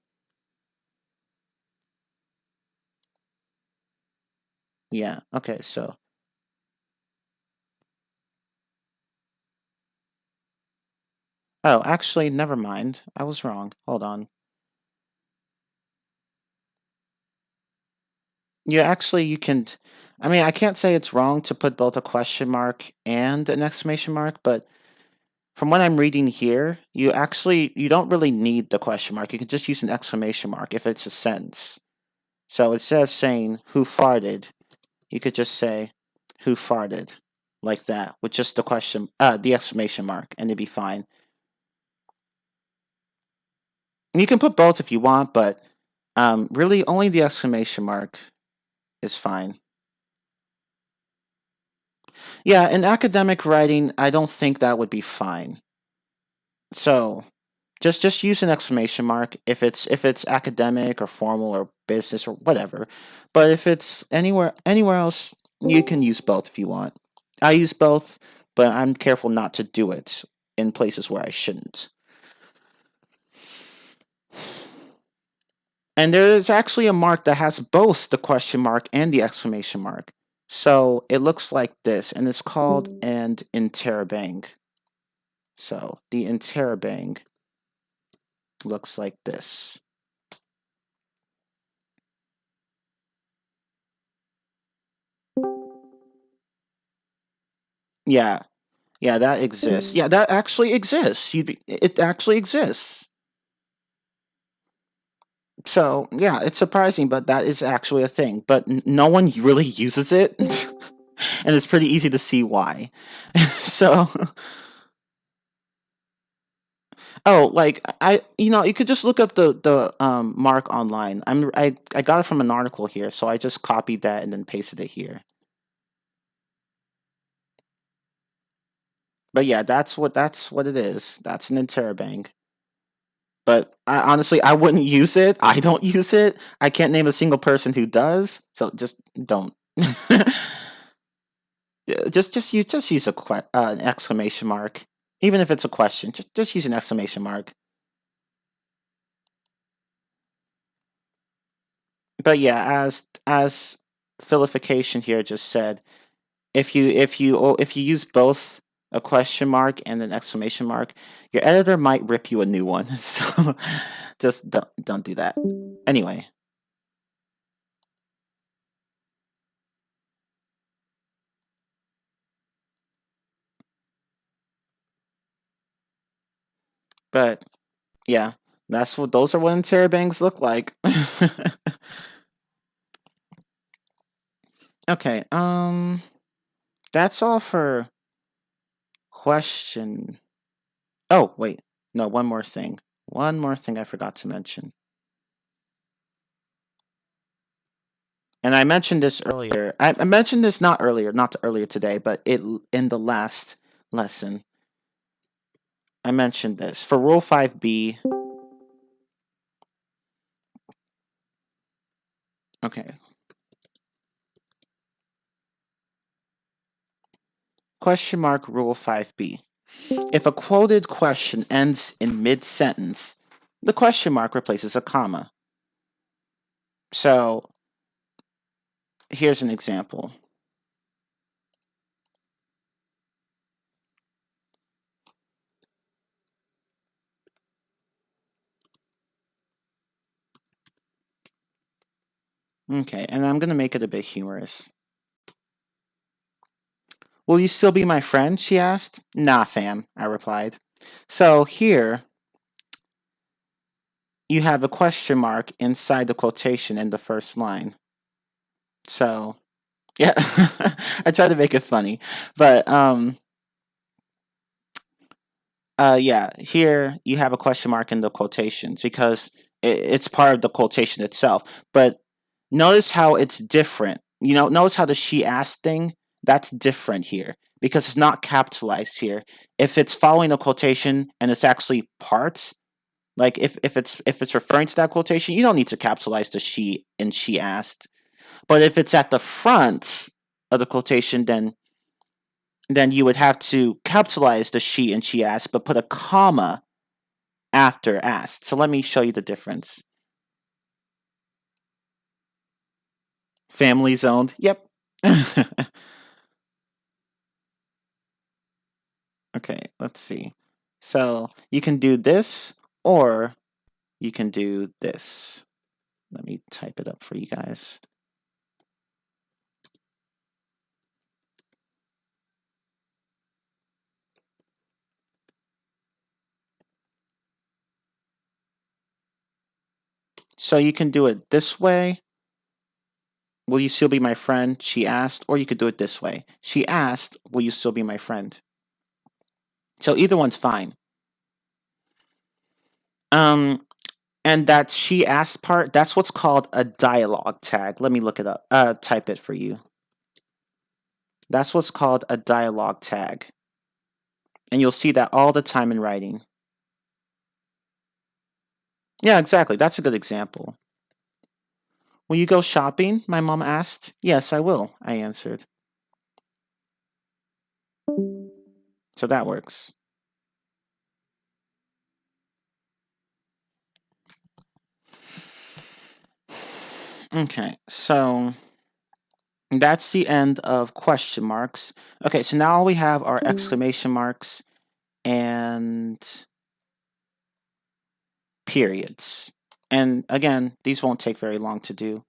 Yeah, okay, so. Oh, actually, never mind. I was wrong. Hold on. Yeah, actually, you can. I mean, I can't say it's wrong to put both a question mark and an exclamation mark, but from what I'm reading here, you don't really need the question mark. You can just use an exclamation mark if it's a sentence. So instead of saying who farted, you could just say who farted, like that, with just the exclamation mark, and it'd be fine. And you can put both if you want, but really only the exclamation mark is fine. Yeah, in academic writing, I don't think that would be fine. So just use an exclamation mark if it's academic or formal or business or whatever. But if it's anywhere else, you can use both if you want. I use both, but I'm careful not to do it in places where I shouldn't. And there is actually a mark that has both the question mark and the exclamation mark. So it looks like this, and it's called an interrobang. So the interrobang looks like this. Yeah, that exists. Yeah, that actually exists. It actually exists. So yeah, it's surprising, but that is actually a thing. But no one really uses it, and it's pretty easy to see why. So, like you could just look up the mark online. I got it from an article here, so I just copied that and then pasted it here. But yeah, that's what it is. That's an interrobang. But honestly, I wouldn't use it. I don't use it. I can't name a single person who does. So just don't. Yeah, just use an exclamation mark, even if it's a question. Just use an exclamation mark. But yeah, as Philification here just said, if you use both a question mark and an exclamation mark, your editor might rip you a new one. So just don't do that. Anyway. But yeah, those are what interrobangs look like. Okay, that's all for question. Oh, wait. No, one more thing. One more thing I forgot to mention. And I mentioned this earlier. I mentioned this not earlier today, but in the last lesson. I mentioned this. For Rule 5b. Okay. Question mark Rule 5b. If a quoted question ends in mid-sentence, the question mark replaces a comma. So, here's an example. Okay, and I'm going to make it a bit humorous. Will you still be my friend? She asked. Nah, fam, I replied. So here, you have a question mark inside the quotation in the first line. So, yeah, I tried to make it funny. But, yeah, here you have a question mark in the quotations because it's part of the quotation itself. But notice how it's different. Notice how the she asked thing, that's different here because it's not capitalized here. If it's following a quotation and it's actually parts, like if it's referring to that quotation, you don't need to capitalize the she and she asked. But if it's at the front of the quotation, then you would have to capitalize the she and she asked, but put a comma after asked. So let me show you the difference. Family zoned. Yep. Okay, let's see. So you can do this or you can do this. Let me type it up for you guys. So you can do it this way. Will you still be my friend? She asked. Or you could do it this way. She asked, will you still be my friend? So either one's fine. And that she asked part, that's what's called a dialogue tag. Let me look it up. Type it for you. That's what's called a dialogue tag. And you'll see that all the time in writing. Yeah, exactly. That's a good example. Will you go shopping? My mom asked. Yes, I will, I answered. So that works. Okay, so that's the end of question marks. Okay, so now all we have are exclamation marks and periods. And again, these won't take very long to do.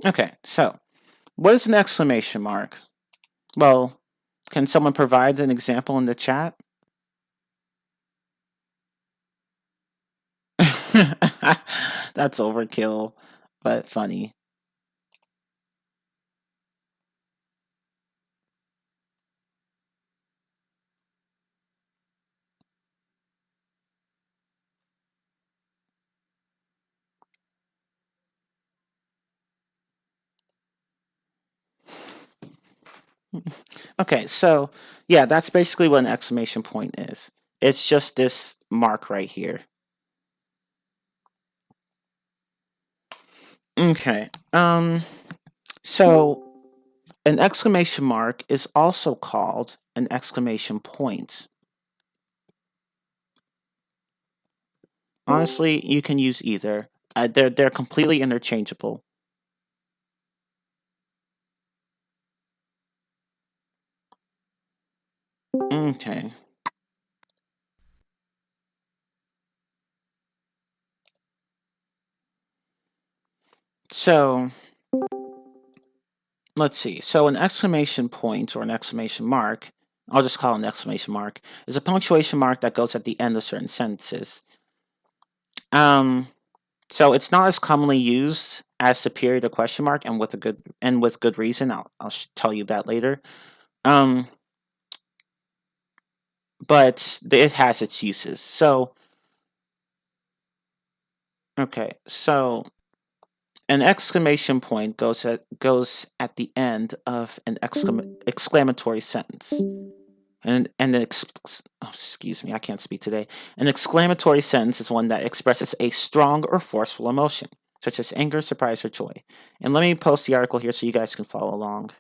Okay, so what is an exclamation mark? Well, can someone provide an example in the chat? That's overkill, but funny. Okay, so yeah, that's basically what an exclamation point is. It's just this mark right here. Okay, so an exclamation mark is also called an exclamation point. Honestly, you can use either. They're completely interchangeable. Okay. So let's see. So an exclamation point or an exclamation mark, I'll just call it an exclamation mark, is a punctuation mark that goes at the end of certain sentences. So it's not as commonly used as the period or question mark, and with good reason. I'll tell you that later. But it has its uses. So okay, so an exclamation point goes at the end of an exclamatory sentence. Excuse me, I can't speak today. An exclamatory sentence is one that expresses a strong or forceful emotion, such as anger, surprise, or joy. And let me post the article here so you guys can follow along.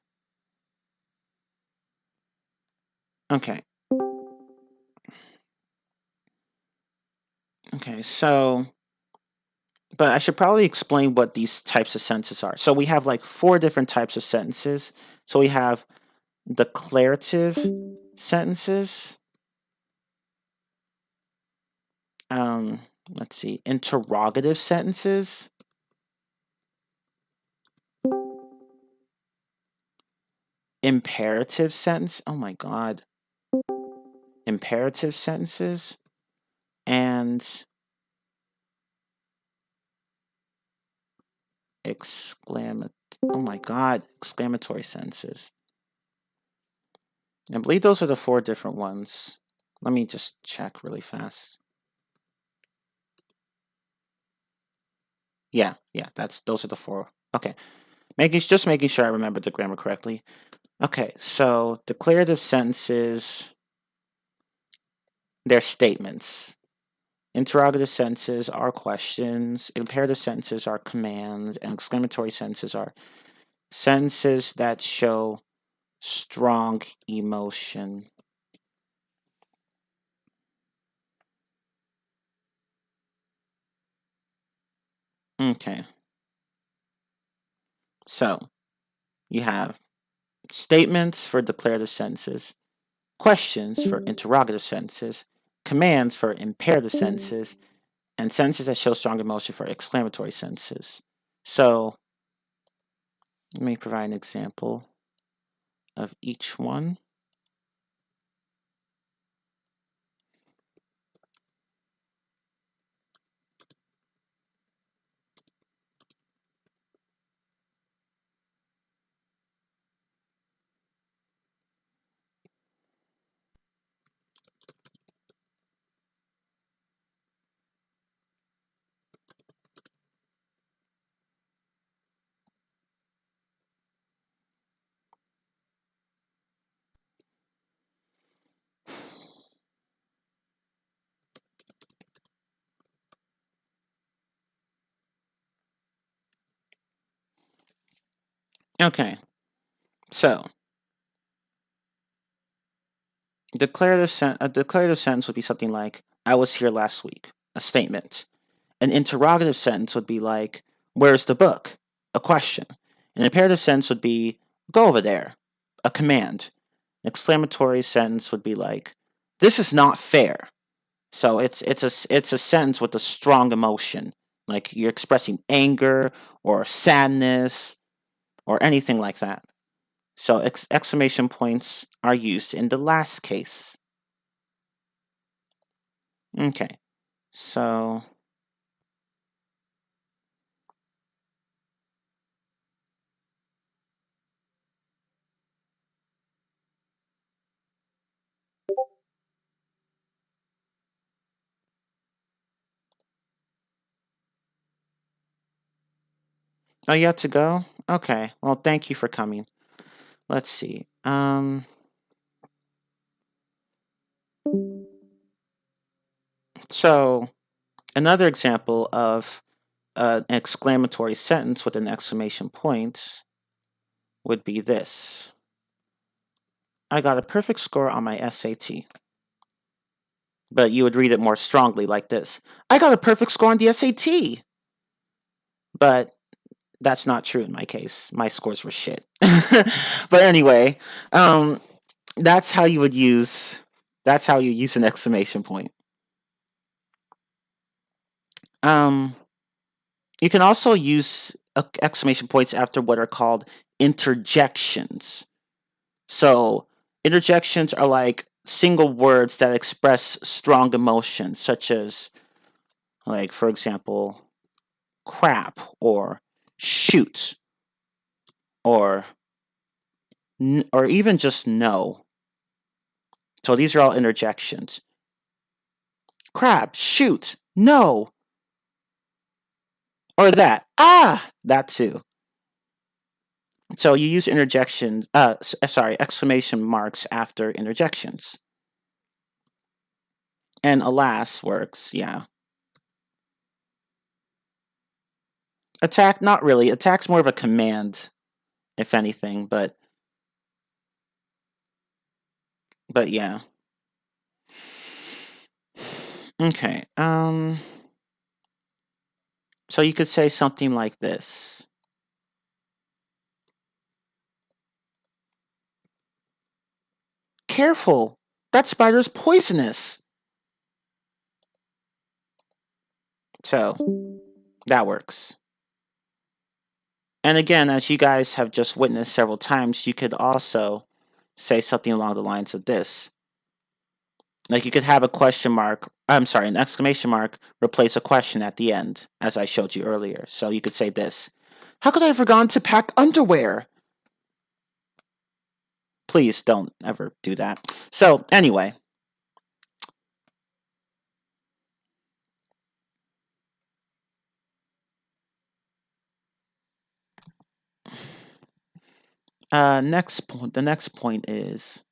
Okay. Okay, so, but I should probably explain what these types of sentences are. So we have like 4 different types of sentences. So we have declarative sentences. Let's see, interrogative sentences. Imperative sentence. Oh my god. Imperative sentences. And oh my god, exclamatory sentences. I believe those are the 4 different ones. Let me just check really fast. Yeah, those are the 4. Okay. Just making sure I remember the grammar correctly. Okay, so declarative sentences, they're statements. Interrogative sentences are questions. Imperative sentences are commands. And exclamatory sentences are sentences that show strong emotion. Okay. So, you have statements for declarative sentences, questions for interrogative sentences, commands for imperative sentences, and sentences that show strong emotion for exclamatory sentences. So, let me provide an example of each one. Okay, so a declarative sentence would be something like, I was here last week, a statement. An interrogative sentence would be like, where's the book? A question. An imperative sentence would be, go over there, a command. An exclamatory sentence would be like, this is not fair. So it's a sentence with a strong emotion, like you're expressing anger or sadness or anything like that. So exclamation points are used in the last case. Okay, so oh, you have to go? Okay, well, thank you for coming. Let's see. So another example of an exclamatory sentence with an exclamation point would be this. I got a perfect score on my SAT. But you would read it more strongly like this. I got a perfect score on the SAT. But that's not true in my case. My scores were shit. But anyway, that's how you use an exclamation point. You can also use exclamation points after what are called interjections. So interjections are like single words that express strong emotion, such as, like, for example, crap or shoot or even just no. So these are all interjections. Crap, shoot, no. Or that. Ah, that too. So you use interjections, exclamation marks after interjections. And alas works, yeah. Attack, not really. Attack's more of a command, if anything, but yeah. Okay, so you could say something like this. Careful! That spider's poisonous! So, that works. And again, as you guys have just witnessed several times, you could also say something along the lines of this. Like you could have a question mark, an exclamation mark replace a question at the end, as I showed you earlier. So you could say this. How could I have forgotten to pack underwear? Please don't ever do that. So anyway. The next point is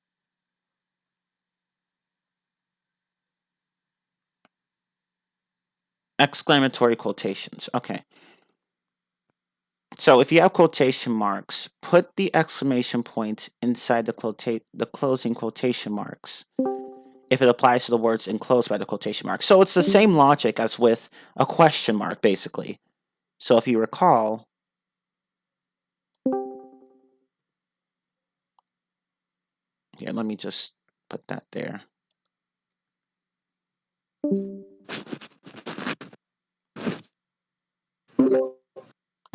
exclamatory quotations. Okay. So if you have quotation marks, put the exclamation point inside the closing quotation marks if it applies to the words enclosed by the quotation mark. So it's the same logic as with a question mark, basically. So if you recall, here, let me just put that there.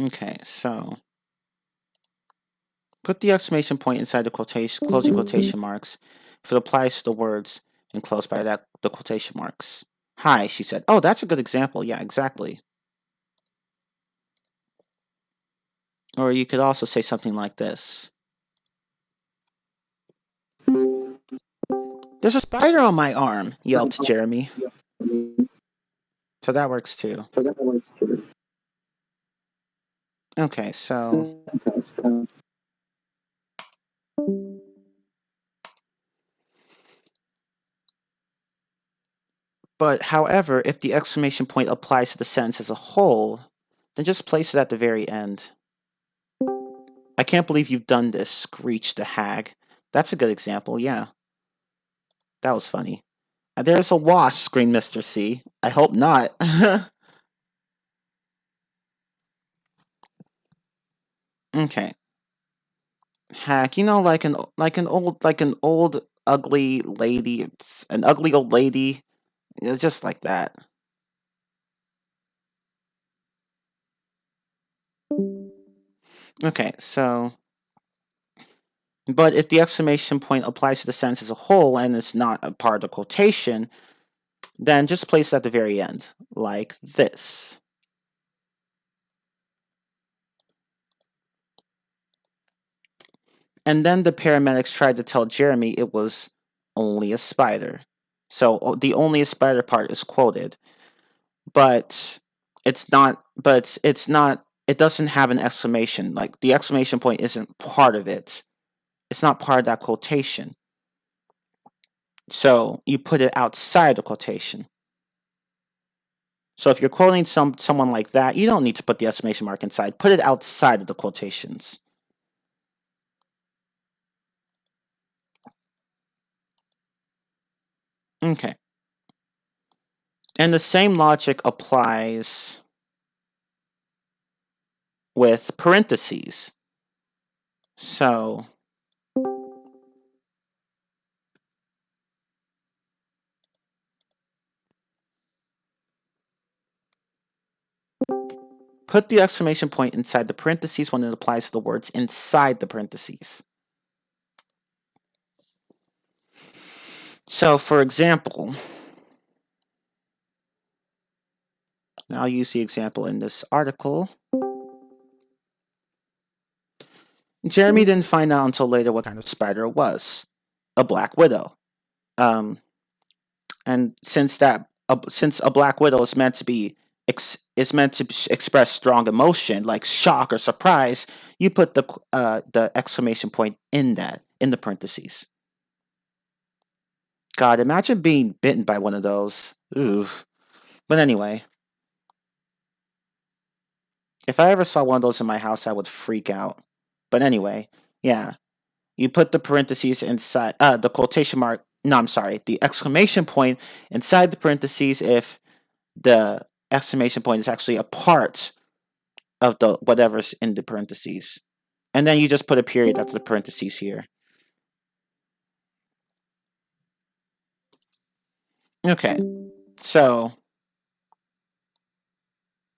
Okay, so put the exclamation point inside the closing quotation marks if it applies to the words enclosed by the quotation marks. Hi, she said. Oh, that's a good example. Yeah, exactly. Or you could also say something like this. There's a spider on my arm, yelped Jeremy. So that works too. Okay, so but however, if the exclamation point applies to the sentence as a whole, then just place it at the very end. I can't believe you've done this, screeched the hag. That's a good example, yeah. That was funny. There's a wasp, screamed Mr. C. I hope not. Okay. Hack, you know, like an old ugly lady, an ugly old lady. It's just like that. Okay, so but if the exclamation point applies to the sentence as a whole and it's not a part of the quotation, then just place it at the very end, like this. And then the paramedics tried to tell Jeremy it was only a spider. So the only a spider part is quoted. But it's not, it doesn't have an exclamation. Like the exclamation point isn't part of it. It's not part of that quotation. So you put it outside the quotation. So if you're quoting someone like that, you don't need to put the exclamation mark inside. Put it outside of the quotations. Okay. And the same logic applies with parentheses. So put the exclamation point inside the parentheses when it applies to the words inside the parentheses. So, for example, And I'll use the example in this article. Jeremy didn't find out until later what kind of spider it was. A black widow. And since a black widow is meant to express strong emotion like shock or surprise, you put the exclamation point in the parentheses. God, imagine being bitten by one of those. Ooh. But anyway, if I ever saw one of those in my house, I would freak out. But anyway, yeah, you put the parentheses inside the quotation mark. No, I'm sorry, the exclamation point inside the parentheses if the exclamation point is actually a part of the whatever's in the parentheses. And then you just put a period after the parentheses here. Okay, so,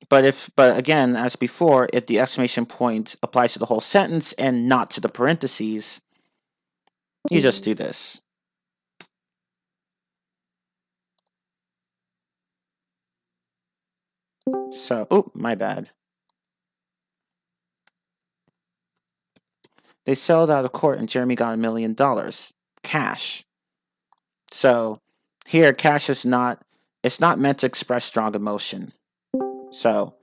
but again, as before, if the exclamation point applies to the whole sentence and not to the parentheses, you just do this. So, oh, my bad. They settled out of court and Jeremy got $1 million. Cash. So, here, cash is not meant to express strong emotion. So,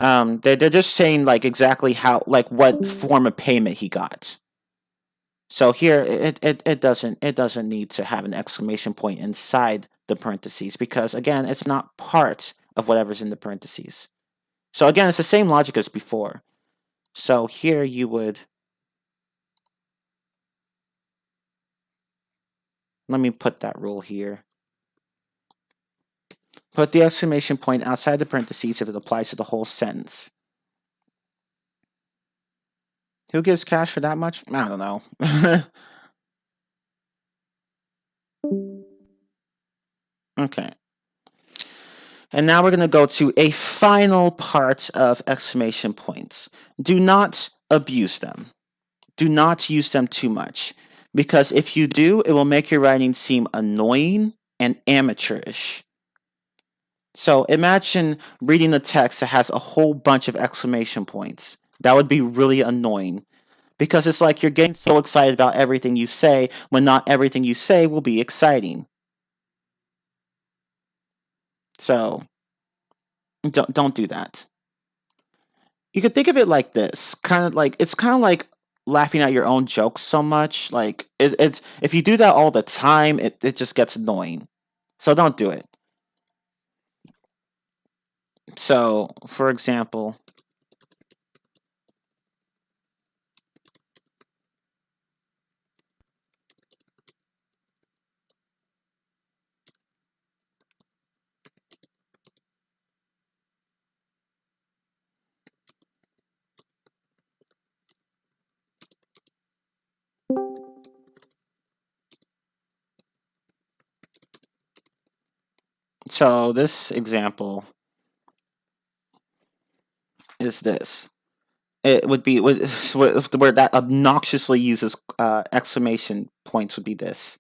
they're just saying like exactly how, like what form of payment he got. So here it doesn't need to have an exclamation point inside the parentheses because again it's not part of whatever's in the parentheses. So again it's the same logic as before. So here you would, let me put that rule here. Put the exclamation point outside the parentheses if it applies to the whole sentence. Who gives cash for that much? I don't know. Okay. And now we're going to go to a final part of exclamation points. Do not abuse them. Do not use them too much. Because if you do, it will make your writing seem annoying and amateurish. So imagine reading a text that has a whole bunch of exclamation points. That would be really annoying. Because it's like you're getting so excited about everything you say when not everything you say will be exciting. So don't do that. You could think of it like this, it's kind of like laughing at your own jokes so much. Like it's if you do that all the time, it just gets annoying. So don't do it. So, for example, so this example is this. It would be where that obnoxiously uses exclamation points would be this.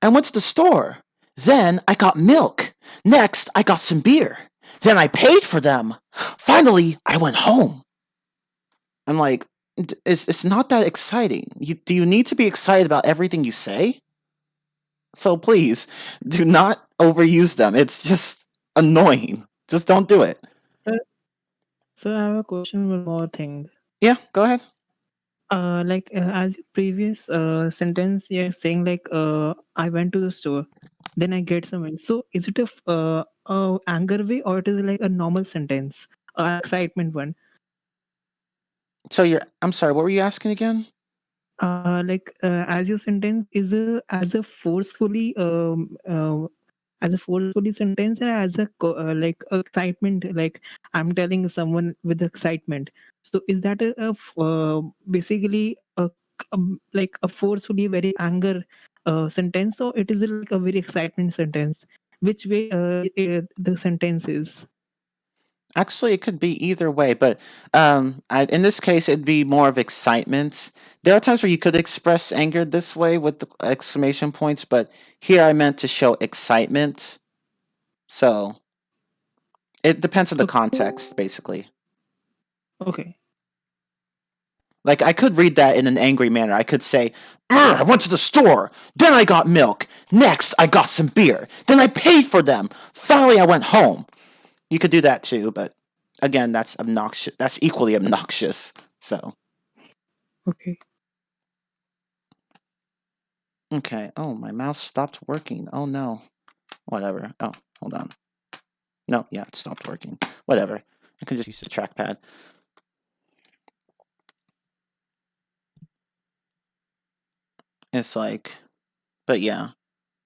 I went to the store. Then I got milk. Next, I got some beer. Then I paid for them. Finally, I went home. I'm like, it's not that exciting. Do you need to be excited about everything you say? So please, do not overuse them. It's just annoying. Just don't do it. So I have a question, one more thing. Yeah, go ahead. As your previous sentence, you're saying like, I went to the store, then I get some milk. So is it a anger way or it is like a normal sentence, excitement one? So I'm sorry, what were you asking again? As your sentence is as a forcefully sentence or as a like excitement, like I'm telling someone with excitement. So is that basically like a forcefully very anger sentence, or it is like a very excitement sentence? Which way the sentence is? Actually, it could be either way, but in this case, it'd be more of excitement. There are times where you could express anger this way with the exclamation points, but here I meant to show excitement. So It depends on the Okay. context, basically. Okay. Like, I could read that in an angry manner. I could say, I went to the store. Then I got milk. Next, I got some beer. Then I paid for them. Finally, I went home. You could do that too, but again, that's obnoxious. That's equally obnoxious. So, Okay. okay. Oh, my mouse stopped working. Oh, no. Whatever. Oh, hold on. No, yeah, it stopped working. Whatever. I can just use the trackpad. It's like, but yeah.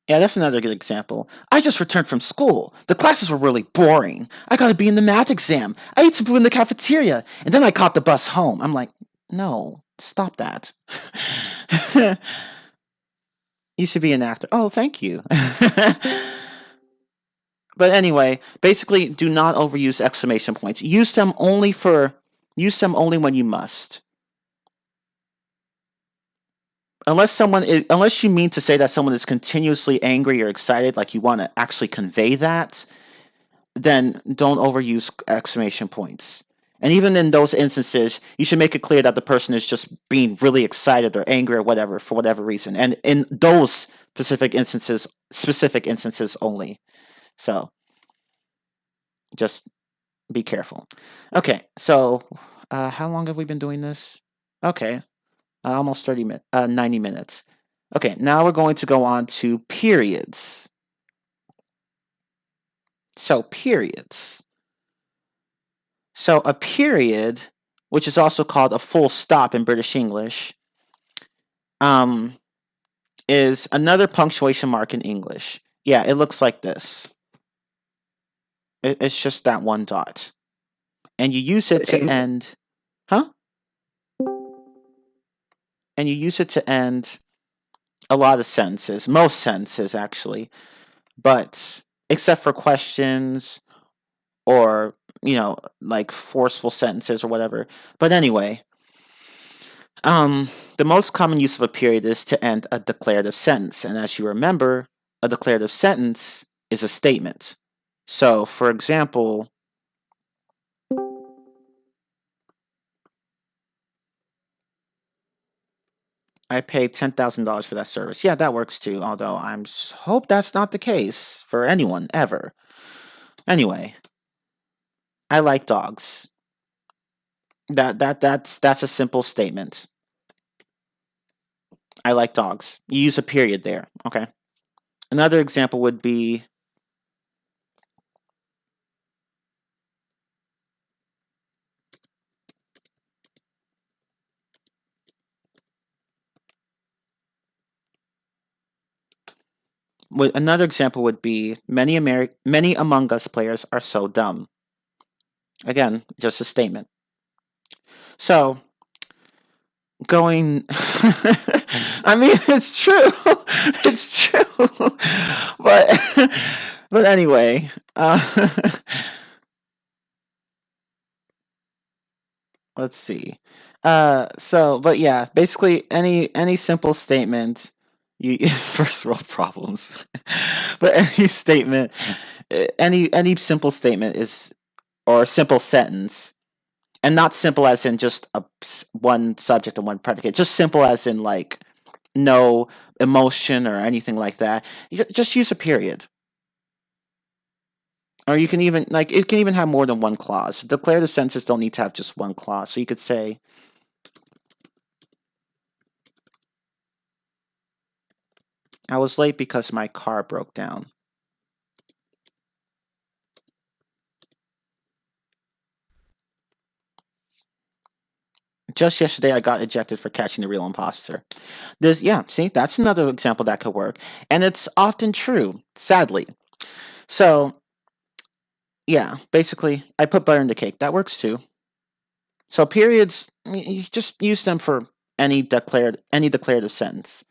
Yeah, that's another good example. I just returned from school. The classes were really boring. I got to be in the math exam. I ate some food in the cafeteria, and then I caught the bus home. I'm like, no, stop that. You should be an actor. Oh, thank you. But anyway, basically, do not overuse exclamation points. Use them only when you must. Unless you mean to say that someone is continuously angry or excited, like you want to actually convey that, then don't overuse exclamation points. And even in those instances, you should make it clear that the person is just being really excited or angry or whatever for whatever reason. And in those specific instances only. So just be careful. Okay, so how long have we been doing this? Okay, almost 90 minutes. Okay, now we're going to go on to periods. So periods. So a period, which is also called a full stop in British English, is another punctuation mark in English. Yeah, it looks like this. It's just that one dot. And you use it to end... Huh? And you use it to end a lot of sentences. Most sentences, actually. But, except for questions or, like forceful sentences or whatever. But anyway... the most common use of a period is to end a declarative sentence. And as you remember, a declarative sentence is a statement. So, for example, I paid $10,000 for that service. Yeah, that works too, although I hope that's not the case for anyone, ever. Anyway, I like dogs. That's a simple statement. I like dogs. You use a period there, okay? Another example would be... Another example would be many Among Us players are so dumb. Again, just a statement. So, going... I mean, it's true. It's true. But anyway... let's see. But yeah, basically any simple statement... first world problems. But any simple statement is... or a simple sentence... And not simple as in just one subject and one predicate. Just simple as in, like, no emotion or anything like that. You just use a period. Or you can even, like, it can even have more than one clause. Declarative sentences don't need to have just one clause. So you could say, I was late because my car broke down. Just yesterday, I got ejected for catching the real imposter. See, that's another example that could work. And it's often true, sadly. So, yeah, basically, I put butter in the cake. That works too. So periods, you just use them for any declarative sentence.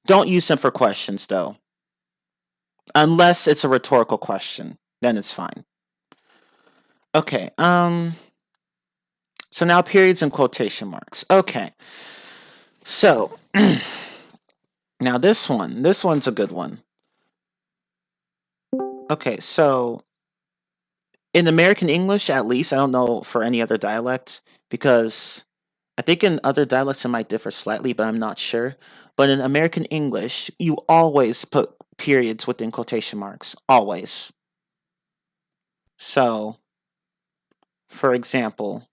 Don't use them for questions, though. Unless it's a rhetorical question. Then it's fine. Okay, so now periods and quotation marks. Okay. So, now this one's a good one. Okay, so in American English, at least, I don't know for any other dialect, because I think in other dialects it might differ slightly, but I'm not sure. But in American English, you always put periods within quotation marks. Always. So, for example,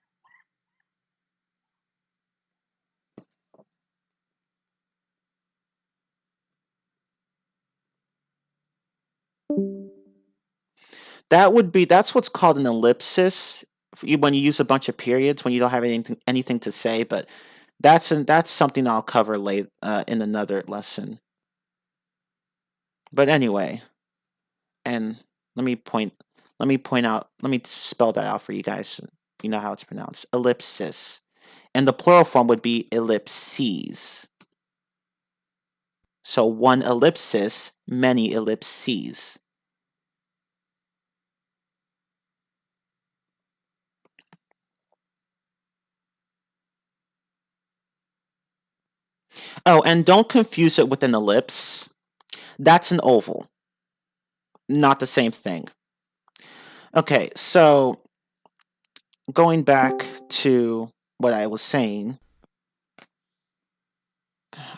that's what's called an ellipsis when you use a bunch of periods when you don't have anything to say, but that's something I'll cover late in another lesson. But anyway, and let me point out, let me spell that out for you guys. You know how it's pronounced. Ellipsis. And the plural form would be ellipses. So one ellipsis, many ellipses. Oh, and don't confuse it with an ellipse. That's an oval. Not the same thing. Okay, so going back to what I was saying,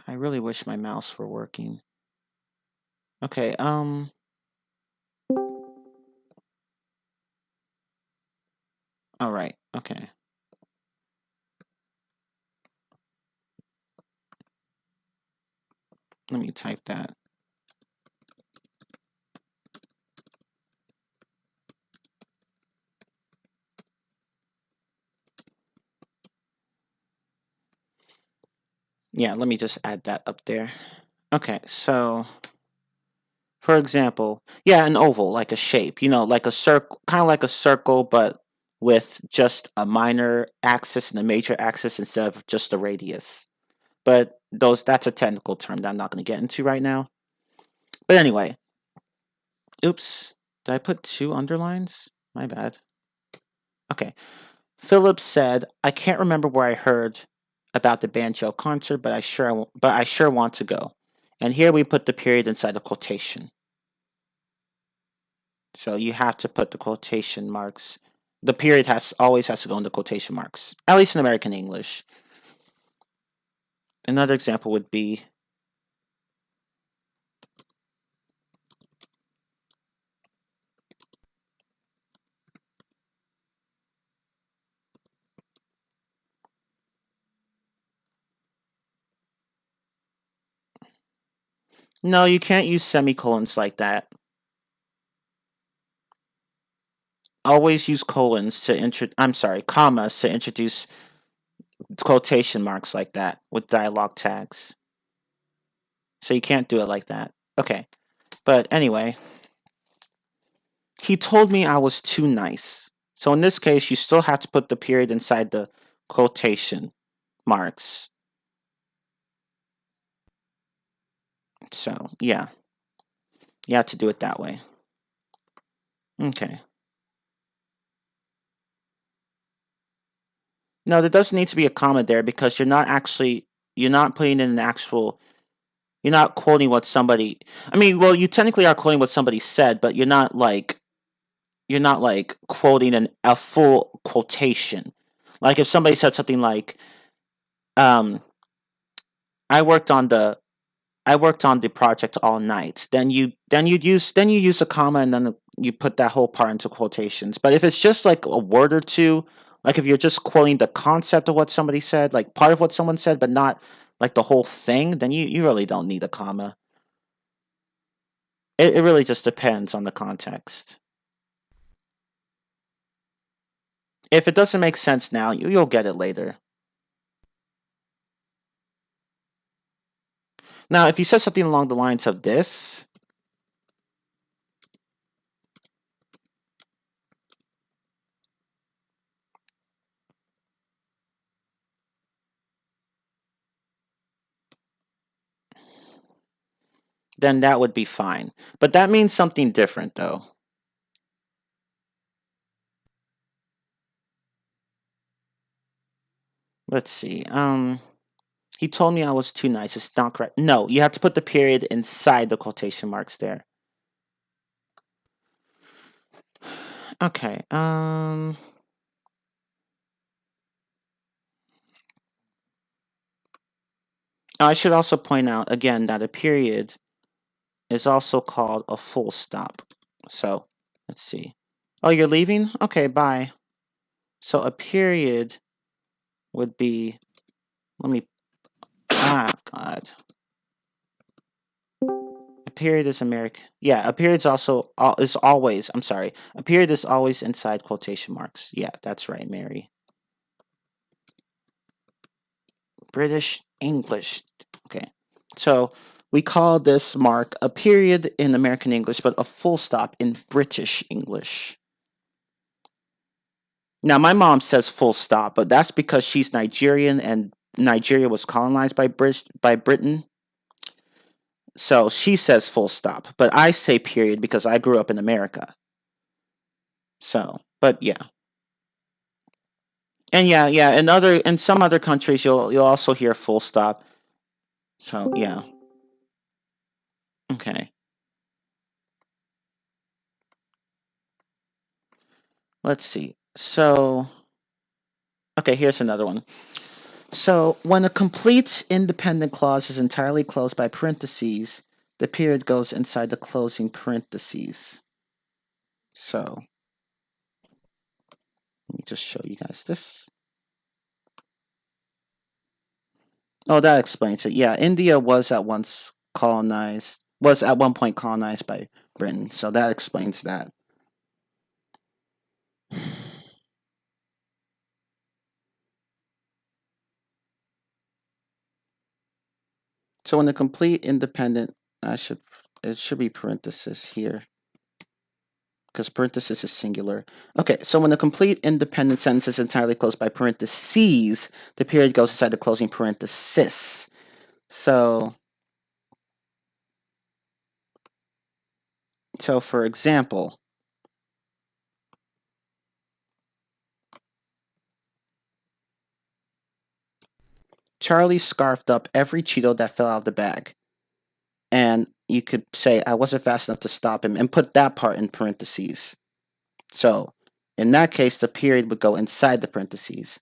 I really wish my mouse were working. Okay, all right, okay. Let me type that. Yeah, let me just add that up there. Okay, so for example, yeah, an oval, like a shape, like a circle, kind of like a circle, but with just a minor axis and a major axis instead of just a radius. But that's a technical term that I'm not going to get into right now. But anyway, oops, did I put 2 underlines? My bad. Okay. Philip said, "I can't remember where I heard about the banjo concert, but I sure want to go." And here we put the period inside the quotation. So you have to put the quotation marks. The period always has to go into quotation marks, at least in American English. Another example would be, no, you can't use semicolons like that. Always use commas to introduce quotation marks like that with dialogue tags. So you can't do it like that. Okay. But anyway, he told me I was too nice. So in this case, you still have to put the period inside the quotation marks. So, yeah. You have to do it that way. Okay. No, there doesn't need to be a comma there because you're not putting in an actual, you're not quoting what somebody, I mean, well, you technically are quoting what somebody said, but you're not like quoting a full quotation. Like if somebody said something like, um, I worked on the project all night. Then you use a comma and then you put that whole part into quotations. But if it's just like a word or two, like if you're just quoting the concept of what somebody said, like part of what someone said, but not like the whole thing, then you really don't need a comma. It really just depends on the context. If it doesn't make sense now, you'll get it later. Now, if you said something along the lines of this, then that would be fine. But that means something different, though. Let's see. He told me I was too nice. It's not correct. No, you have to put the period inside the quotation marks there. Okay. I should also point out again that a period is also called a full stop. So let's see. Oh, you're leaving? Okay, bye. So a period would be, let me, God. A period is American. Yeah, a period is always, I'm sorry. A period is always inside quotation marks. Yeah, that's right, Mary. British English. Okay. So we call this mark a period in American English, but a full stop in British English. Now, my mom says full stop, but that's because she's Nigerian and Nigeria was colonized by Britain. So she says full stop, but I say period because I grew up in America. So, but yeah. And yeah, in some other countries you'll also hear full stop. So, yeah. Okay. Let's see. So, okay, here's another one. So, when a complete independent clause is entirely closed by parentheses, the period goes inside the closing parentheses. So, let me just show you guys this. Oh, that explains it. Yeah, India was at one point colonized by Britain, so that explains that. So in a complete independent, it should be parenthesis here, because parenthesis is singular. Okay, so when a complete independent sentence is entirely closed by parentheses, the period goes inside the closing parenthesis. So for example, Charlie scarfed up every Cheeto that fell out of the bag. And you could say, I wasn't fast enough to stop him, and put that part in parentheses. So, in that case, the period would go inside the parentheses.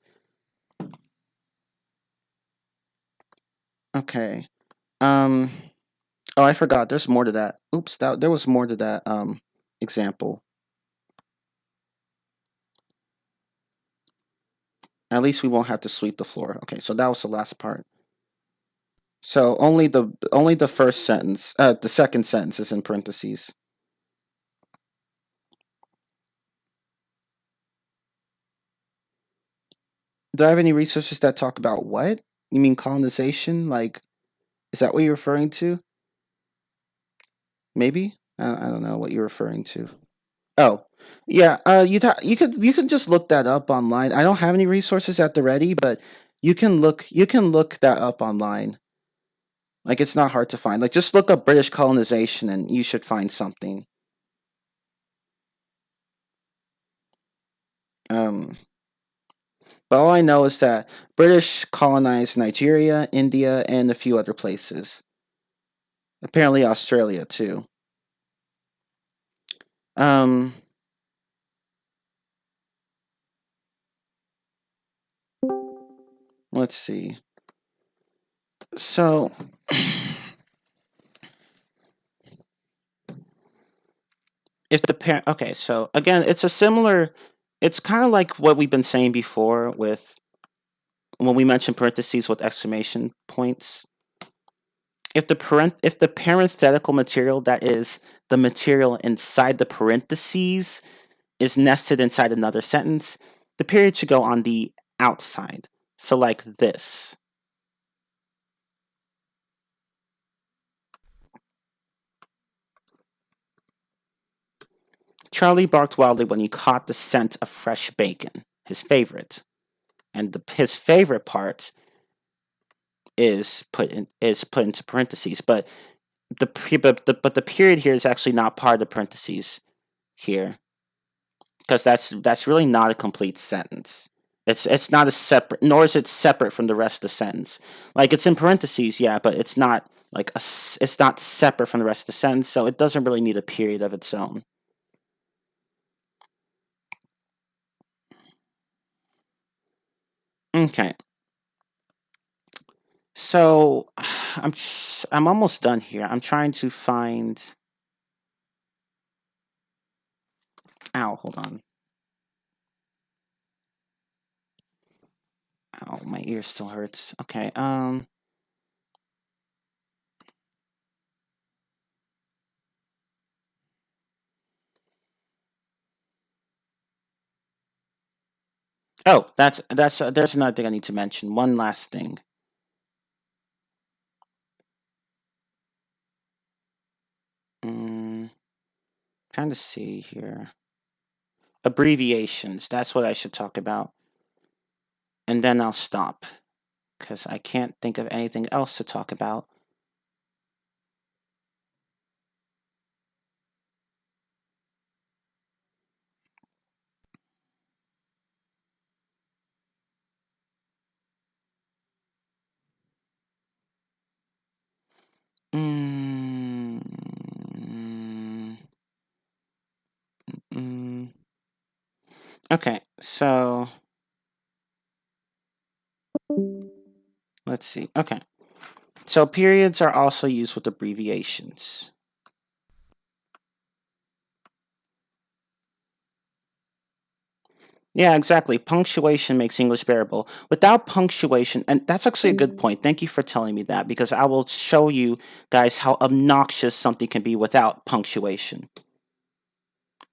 Okay. Oh, I forgot. There's more to that. Oops, there was more to that example. At least we won't have to sweep the floor. Okay, so that was the last part. So only the first sentence, the second sentence is in parentheses. Do I have any resources that talk about what? You mean colonization? Like, is that what you're referring to? Maybe? I don't know what you're referring to. Oh, yeah. You can just look that up online. I don't have any resources at the ready, but you can look that up online. Like, it's not hard to find. Like, just look up British colonization and you should find something. But all I know is that British colonized Nigeria, India, and a few other places. Apparently Australia too. Let's see. So if the parent, okay, so again, it's kind of like what we've been saying before with when we mention parentheses with exclamation points. If the parenthetical material, that is the material inside the parentheses, is nested inside another sentence, the period should go on the outside. So like this. Charlie barked wildly when he caught the scent of fresh bacon, his favorite. And his favorite part is put into parentheses, but the period here is actually not part of the parentheses here, because that's really not a complete sentence. It's not a separate, nor is it separate from the rest of the sentence. Like, it's in parentheses, yeah, but it's not it's not separate from the rest of the sentence, so it doesn't really need a period of its own. Okay. So I'm almost done here. I'm trying to find. Ow, hold on. Ow, my ear still hurts. Okay. Oh, there's another thing I need to mention. One last thing. Trying to see here. Abbreviations. That's what I should talk about. And then I'll stop, because I can't think of anything else to talk about. Okay, so let's see. Okay, so periods are also used with abbreviations. Yeah, exactly. Punctuation makes English bearable. Without punctuation, and that's actually a good point. Thank you for telling me that, because I will show you guys how obnoxious something can be without punctuation.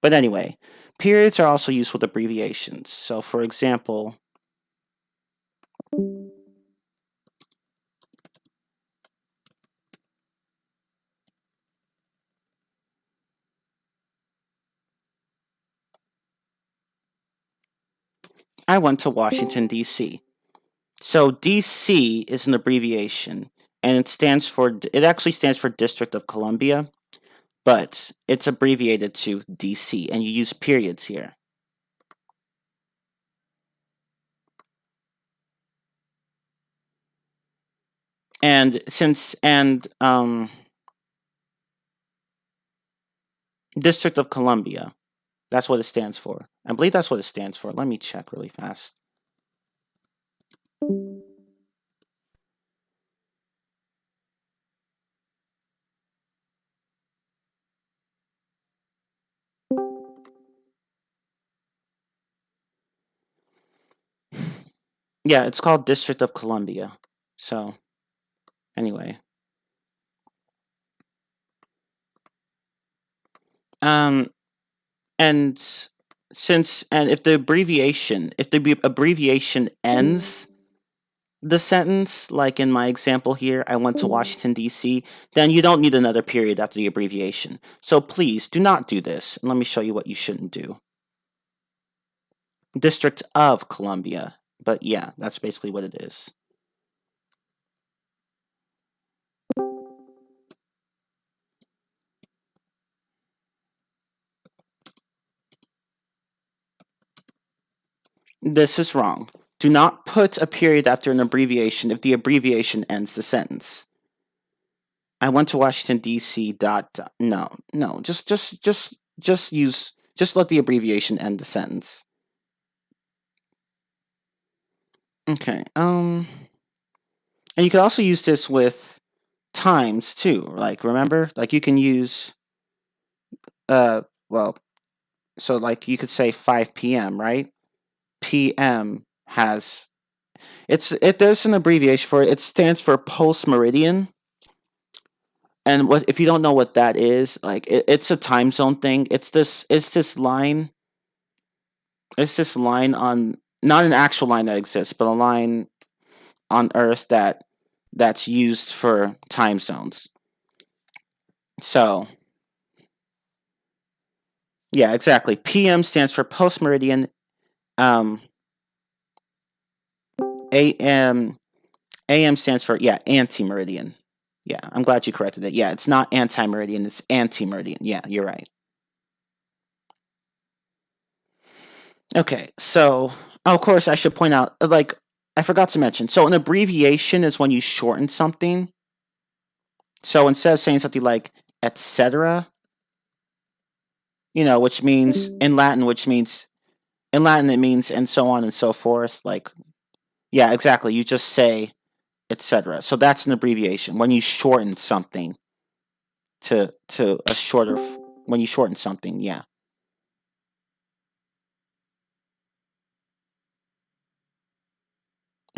But anyway, periods are also used with abbreviations. So, for example, I went to Washington, D.C. So DC is an abbreviation, and it actually stands for District of Columbia, but it's abbreviated to DC, and you use periods here. And District of Columbia, that's what it stands for. I believe that's what it stands for. Let me check really fast. Yeah, it's called District of Columbia. So, anyway. And if the abbreviation ends the sentence, like in my example here, I went to Washington, D.C., then you don't need another period after the abbreviation. So please do not do this. And let me show you what you shouldn't do. District of Columbia. But yeah, that's basically what it is. This is wrong. Do not put a period after an abbreviation if the abbreviation ends the sentence. I went to Washington, D.C. No. Just let the abbreviation end the sentence. Okay. And you can also use this with times too. Like, remember? Like, you can use well, so like you could say 5 p.m., right? PM has there's an abbreviation for it. It stands for post meridian. And what if you don't know what that is? Like, it's a time zone thing. It's this line. It's this line on, not an actual line that exists, but a line on Earth that's used for time zones. So, yeah, exactly. PM stands for post meridian. AM stands for, yeah, anti-meridian. Yeah, I'm glad you corrected it. Yeah, it's not anti-meridian, it's anti-meridian. Yeah, you're right. Okay, so of course I should point out, like, I forgot to mention. So an abbreviation is when you shorten something. So instead of saying something like etc., which means in Latin, it means and so on and so forth. Like, Yeah, exactly. You just say etc. So that's an abbreviation when you shorten something to a shorter. When you shorten something, yeah.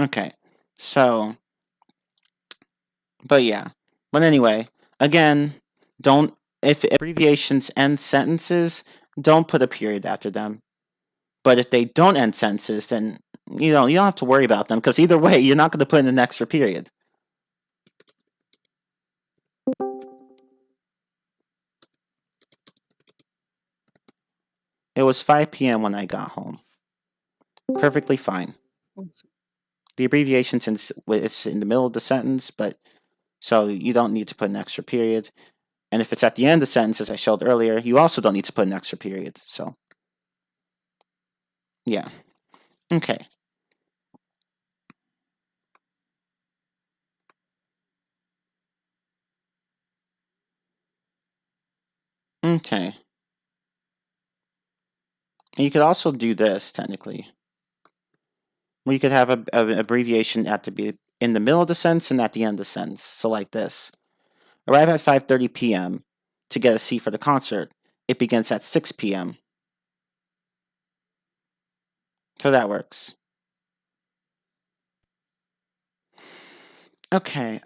Okay. So, but yeah. But anyway, again, don't if abbreviations end sentences, don't put a period after them. But if they don't end sentences, then you don't have to worry about them because either way, you're not going to put in an extra period. It was 5 p.m. when I got home. Perfectly fine. The abbreviation's it's in the middle of the sentence, but so you don't need to put an extra period. And if it's at the end of the sentence, as I showed earlier, you also don't need to put an extra period. So, yeah. Okay. Okay. And you could also do this, technically. Where you could have an abbreviation at to be in the middle of the sentence and at the end of the sentence. So like this. Arrive at 5:30 p.m. to get a seat for the concert. It begins at 6 p.m. So that works. Okay.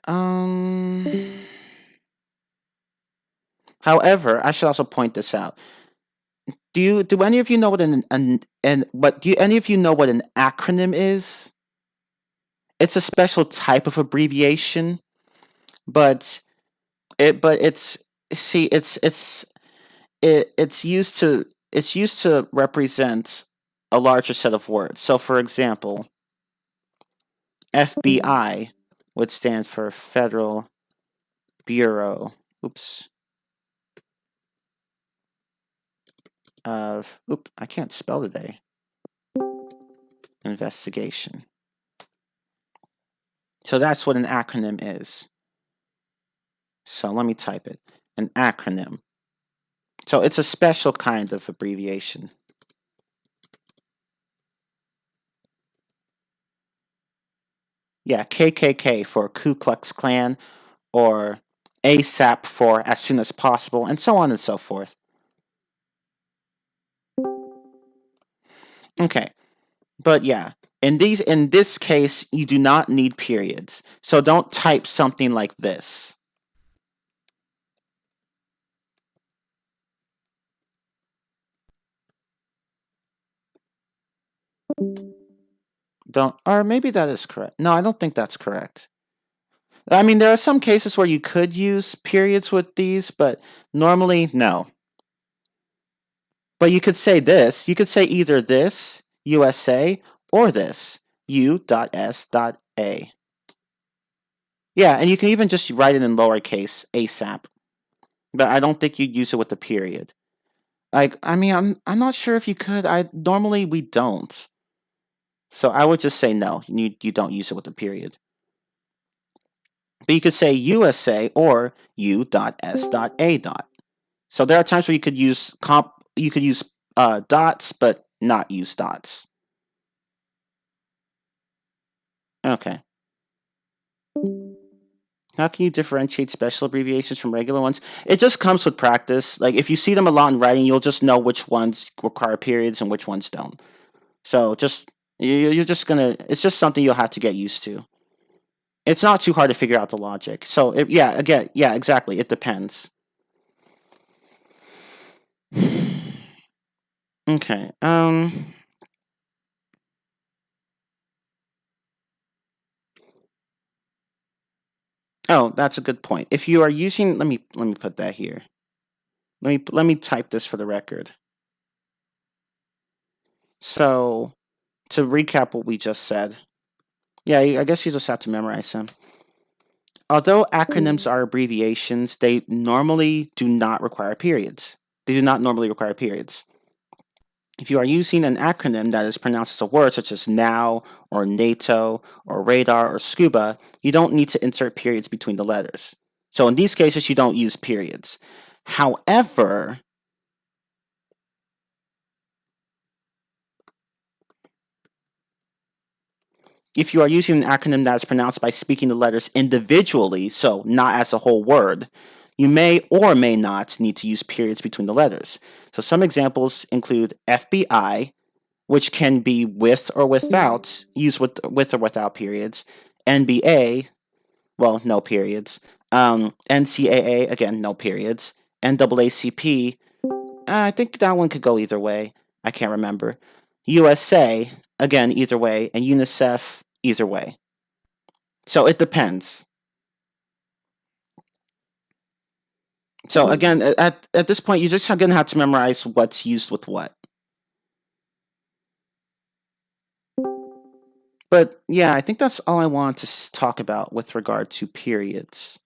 However, I should also point this out. Do any of you know what any of you know what an acronym is? It's a special type of abbreviation, but it's see it's used to represent a larger set of words. So for example, FBI would stand for Federal Bureau I can't spell today. Investigation. So that's what an acronym is. So let me type it. An acronym. So it's a special kind of abbreviation. Yeah, KKK for Ku Klux Klan, or ASAP for as soon as possible, and so on and so forth. Okay, but yeah, in this case, you do not need periods. So don't type something like this. Or maybe that is correct. No, I don't think that's correct. I mean, there are some cases where you could use periods with these, but normally, no. But you could say this. You could say either this, USA, or this, U.S.A. Yeah, and you can even just write it in lowercase, ASAP. But I don't think you'd use it with the period. I mean, I'm not sure if you could. Normally we don't. So I would just say no. You don't use it with the period. But you could say USA or U.S.A. So there are times where you could use dots, but not use dots. Okay. How can you differentiate special abbreviations from regular ones? It just comes with practice. Like if you see them a lot in writing, you'll just know which ones require periods and which ones don't. So you're just gonna. It's just something you'll have to get used to. It's not too hard to figure out the logic. So yeah, exactly. It depends. Okay. Oh, that's a good point. If you are using, let me put that here. Let me type this for the record. So, to recap what we just said, yeah, I guess you just have to memorize them. Although acronyms are abbreviations, they normally do not require periods. They do not normally require periods. If you are using an acronym that is pronounced as a word such as now or NATO or radar or scuba, you don't need to insert periods between the letters. So in these cases, you don't use periods. However, if you are using an acronym that is pronounced by speaking the letters individually, so not as a whole word, you may or may not need to use periods between the letters. So some examples include FBI, which can be with or without, used with or without periods. NBA, well, no periods. NCAA, again, no periods. NAACP, I think that one could go either way. I can't remember. USA, again, either way. And UNICEF, either way. So it depends. So again, at this point, you're just going to have to memorize what's used with what. But yeah, I think that's all I want to talk about with regard to periods.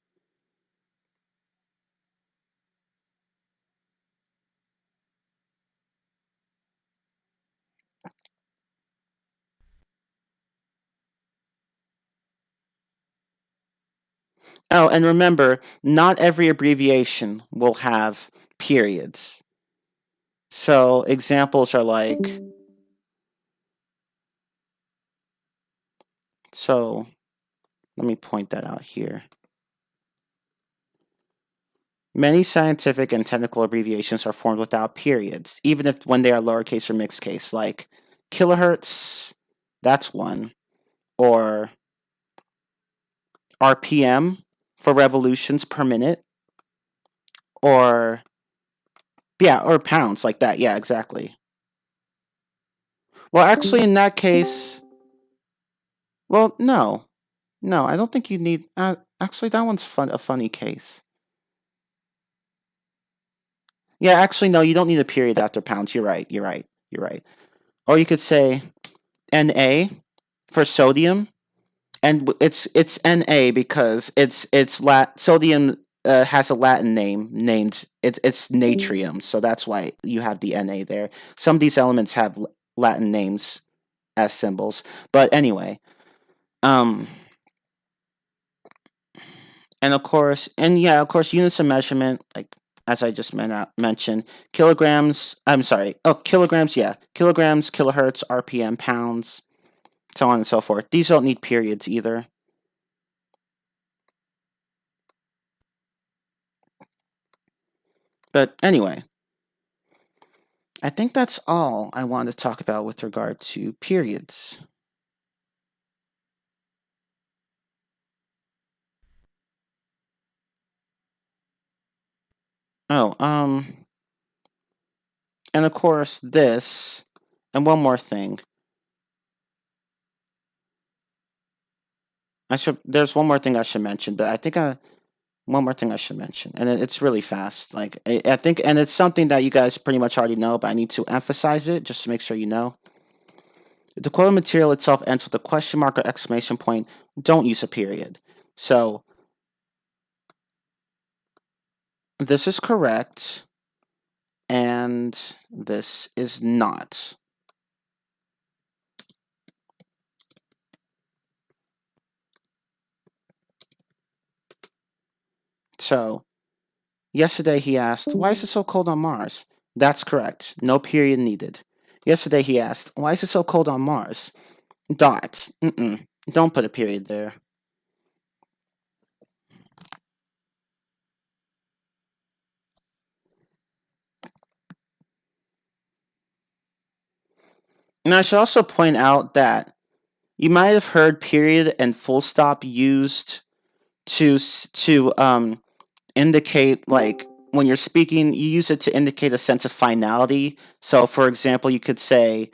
Oh, and remember, not every abbreviation will have periods. So examples are like, so let me point that out here. Many scientific and technical abbreviations are formed without periods, even if when they are lowercase or mixed case, like kilohertz, that's one, or RPM for revolutions per minute, or yeah, or pounds, like that. Yeah, exactly. Well, actually, in that case, well, no, I don't think you need. Actually, that one's a funny case. Yeah, actually, no, you don't need a period after pounds. You're right. Or you could say Na for sodium, and it's Na because sodium has a Latin name named it's natrium, so that's why you have the Na there. Some of these elements have Latin names as symbols, but anyway, and of course, units of measurement, like as I just mentioned, kilograms. I'm sorry. Oh, kilograms. Yeah, kilograms, kilohertz, RPM, pounds, so on and so forth. These don't need periods either. But anyway, I think that's all I wanted to talk about with regard to periods. Oh, and of course this, and one more thing. There's one more thing I should mention, but I think one more thing I should mention, and it's really fast. Like I think, and it's something that you guys pretty much already know, but I need to emphasize it just to make sure you know. If the quoted material itself ends with a question mark or exclamation point, don't use a period. So this is correct, and this is not. So yesterday he asked, "Why is it so cold on Mars?" That's correct. No period needed. Yesterday he asked, "Why is it so cold on Mars?" Dot. Don't put a period there. And I should also point out that you might have heard period and full stop used to indicate, like, when you're speaking, you use it to indicate a sense of finality. So, for example, you could say,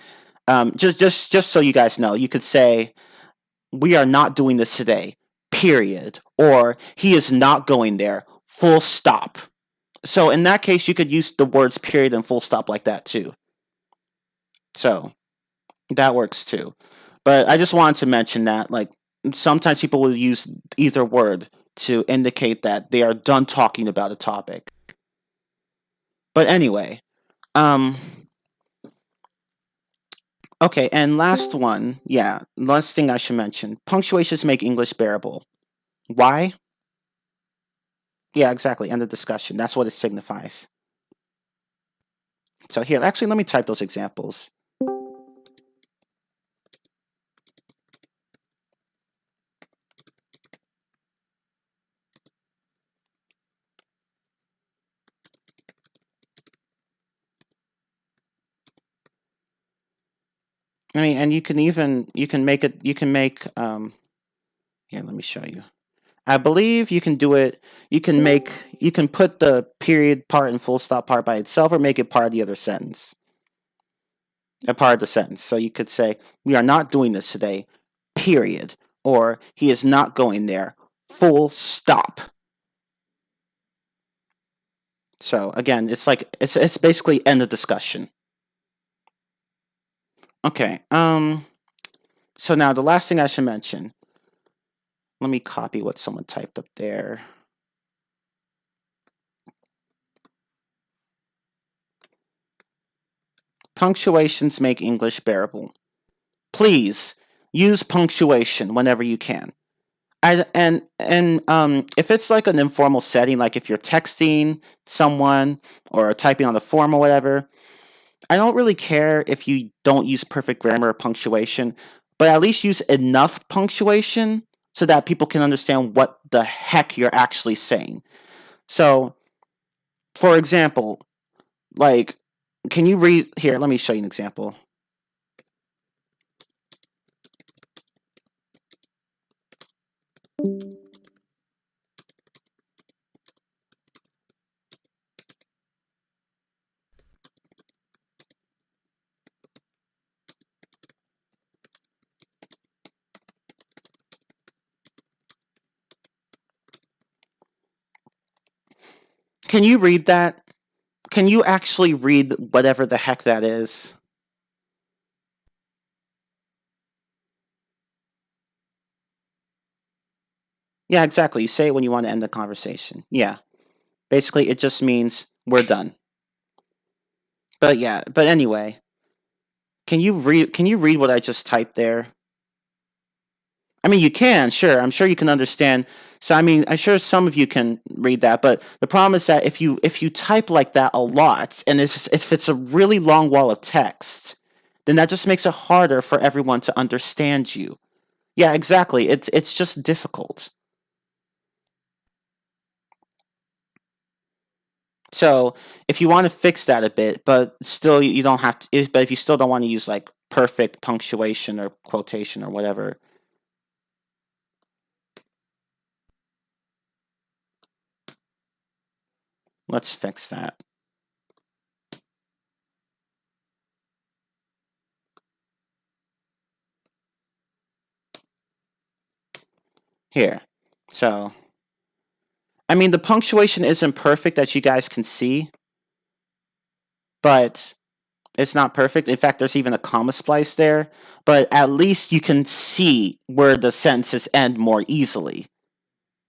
just so you guys know, you could say, "We are not doing this today, period," or "He is not going there, full stop." So in that case, you could use the words period and full stop like that too. So that works too. But I just wanted to mention that, like, sometimes people will use either word to indicate that they are done talking about a topic. But anyway, okay, and last thing I should mention. Punctuations make English bearable. Why? Yeah, exactly. End of discussion. That's what it signifies. So here, actually, let me type those examples. I mean, and you can make here, let me show you. I believe you can do it. You can put the period part and full stop part by itself, or make it part of the other sentence. A part of the sentence. So you could say, "We are not doing this today, period," or "He is not going there, full stop." So again, it's like it's basically end of discussion. Okay. So now the last thing I should mention. Let me copy what someone typed up there. Punctuations make English bearable. Please use punctuation whenever you can. And if it's like an informal setting, like if you're texting someone or typing on the form or whatever, I don't really care if you don't use perfect grammar or punctuation, but at least use enough punctuation so that people can understand what the heck you're actually saying. So, for example, like, can you read here? Let me show you an example. Can you read that? Can you actually read whatever the heck that is? Yeah, exactly. You say it when you want to end the conversation. Yeah. Basically, it just means we're done. But yeah, but anyway, can you read what I just typed there? I mean, you can, sure. I'm sure you can understand. So I mean, I'm sure some of you can read that, but the problem is that if you type like that a lot, and if it's a really long wall of text, then that just makes it harder for everyone to understand you. Yeah, exactly. It's just difficult. So if you want to fix that a bit, but still you don't have to. But if you still don't want to use like perfect punctuation or quotation or whatever, let's fix that. Here. So, I mean, the punctuation isn't perfect as you guys can see, but it's not perfect. In fact, there's even a comma splice there, but at least you can see where the sentences end more easily.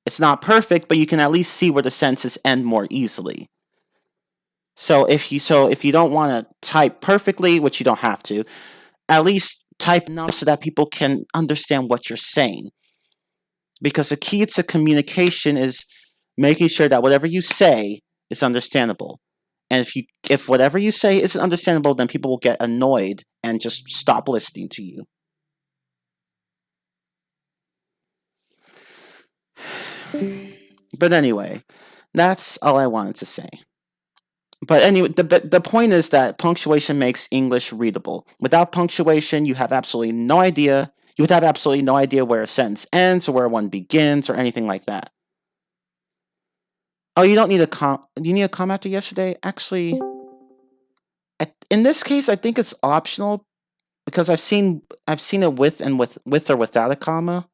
It's not perfect, but you can at least see where the sentences end more easily. So if you don't want to type perfectly, which you don't have to, at least type enough so that people can understand what you're saying. Because the key to communication is making sure that whatever you say is understandable. And if whatever you say isn't understandable, then people will get annoyed and just stop listening to you. But anyway, that's all I wanted to say. But anyway, the point is that punctuation makes English readable. Without punctuation, you have absolutely no idea. You would have absolutely no idea where a sentence ends or where one begins or anything like that. Oh, you don't need you need a comma after yesterday? Actually, in this case, I think it's optional because I've seen it with or without a comma.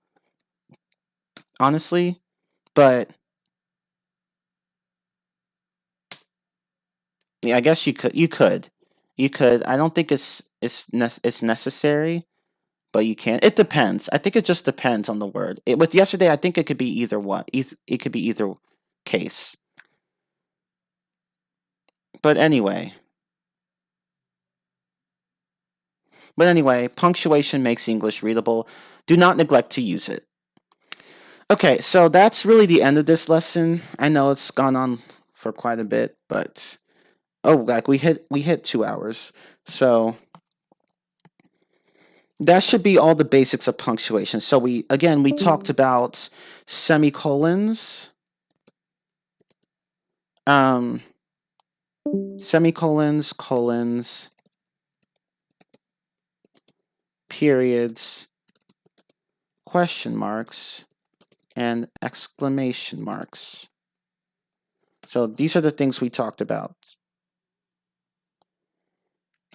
Honestly, but yeah, I guess you could. I don't think it's necessary, but you can. It depends. I think it just depends on the word. With yesterday, I think it could be either one. It could be either case. But anyway. But anyway, punctuation makes English readable. Do not neglect to use it. Okay, so that's really the end of this lesson. I know it's gone on for quite a bit, but oh, like we hit 2 hours. So that should be all the basics of punctuation. So we talked about semicolons, um, semicolons, colons, periods, question marks, and exclamation marks. So these are the things we talked about.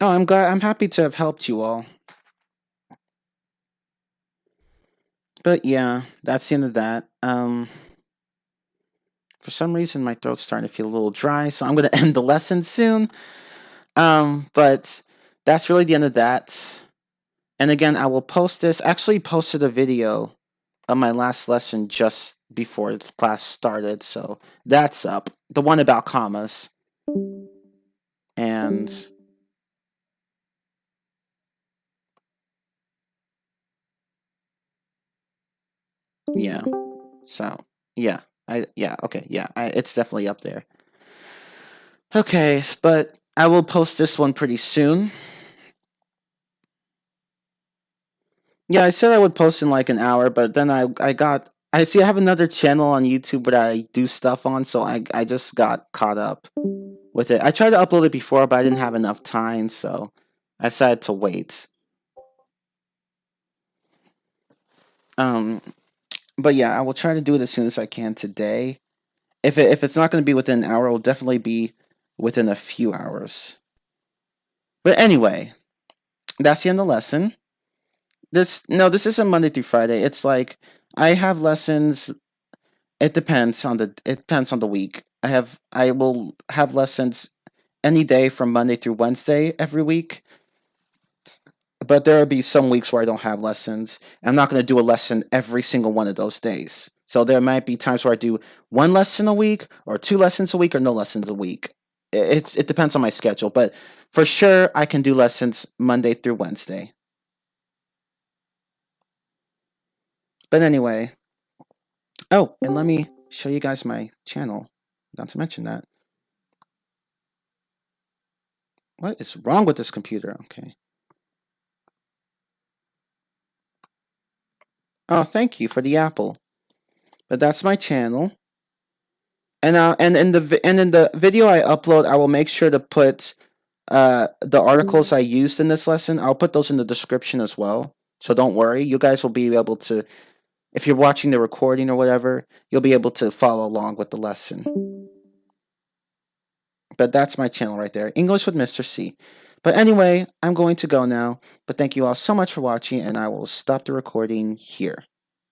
Oh, I'm happy to have helped you all. But yeah, that's the end of that. For some reason, my throat's starting to feel a little dry, so I'm going to end the lesson soon. But that's really the end of that. And again, I will post this. Actually, posted a video of my last lesson just before the class started, so that's up. The one about commas. And yeah, so yeah, it's definitely up there. Okay, but I will post this one pretty soon. Yeah, I said I would post in like an hour, but then I have another channel on YouTube that I do stuff on, so I just got caught up with it. I tried to upload it before, but I didn't have enough time, so I decided to wait. But yeah, I will try to do it as soon as I can today. If it's not going to be within an hour, it'll definitely be within a few hours. But anyway, that's the end of the lesson. This isn't Monday through Friday. It's like I have lessons. It depends on the week. I will have lessons any day from Monday through Wednesday every week. But there will be some weeks where I don't have lessons. I'm not going to do a lesson every single one of those days. So there might be times where I do one lesson a week, or 2 lessons a week, or no lessons a week. It depends on my schedule, but for sure I can do lessons Monday through Wednesday. But anyway, oh, and let me show you guys my channel. Not to mention that. What is wrong with this computer? Okay. Oh, thank you for the apple. But that's my channel. And in the video I upload, I will make sure to put the articles I used in this lesson. I'll put those in the description as well. So don't worry, you guys will be able to, if you're watching the recording or whatever, you'll be able to follow along with the lesson. But that's my channel right there, English with Mr. C. But anyway, I'm going to go now. But thank you all so much for watching, and I will stop the recording here.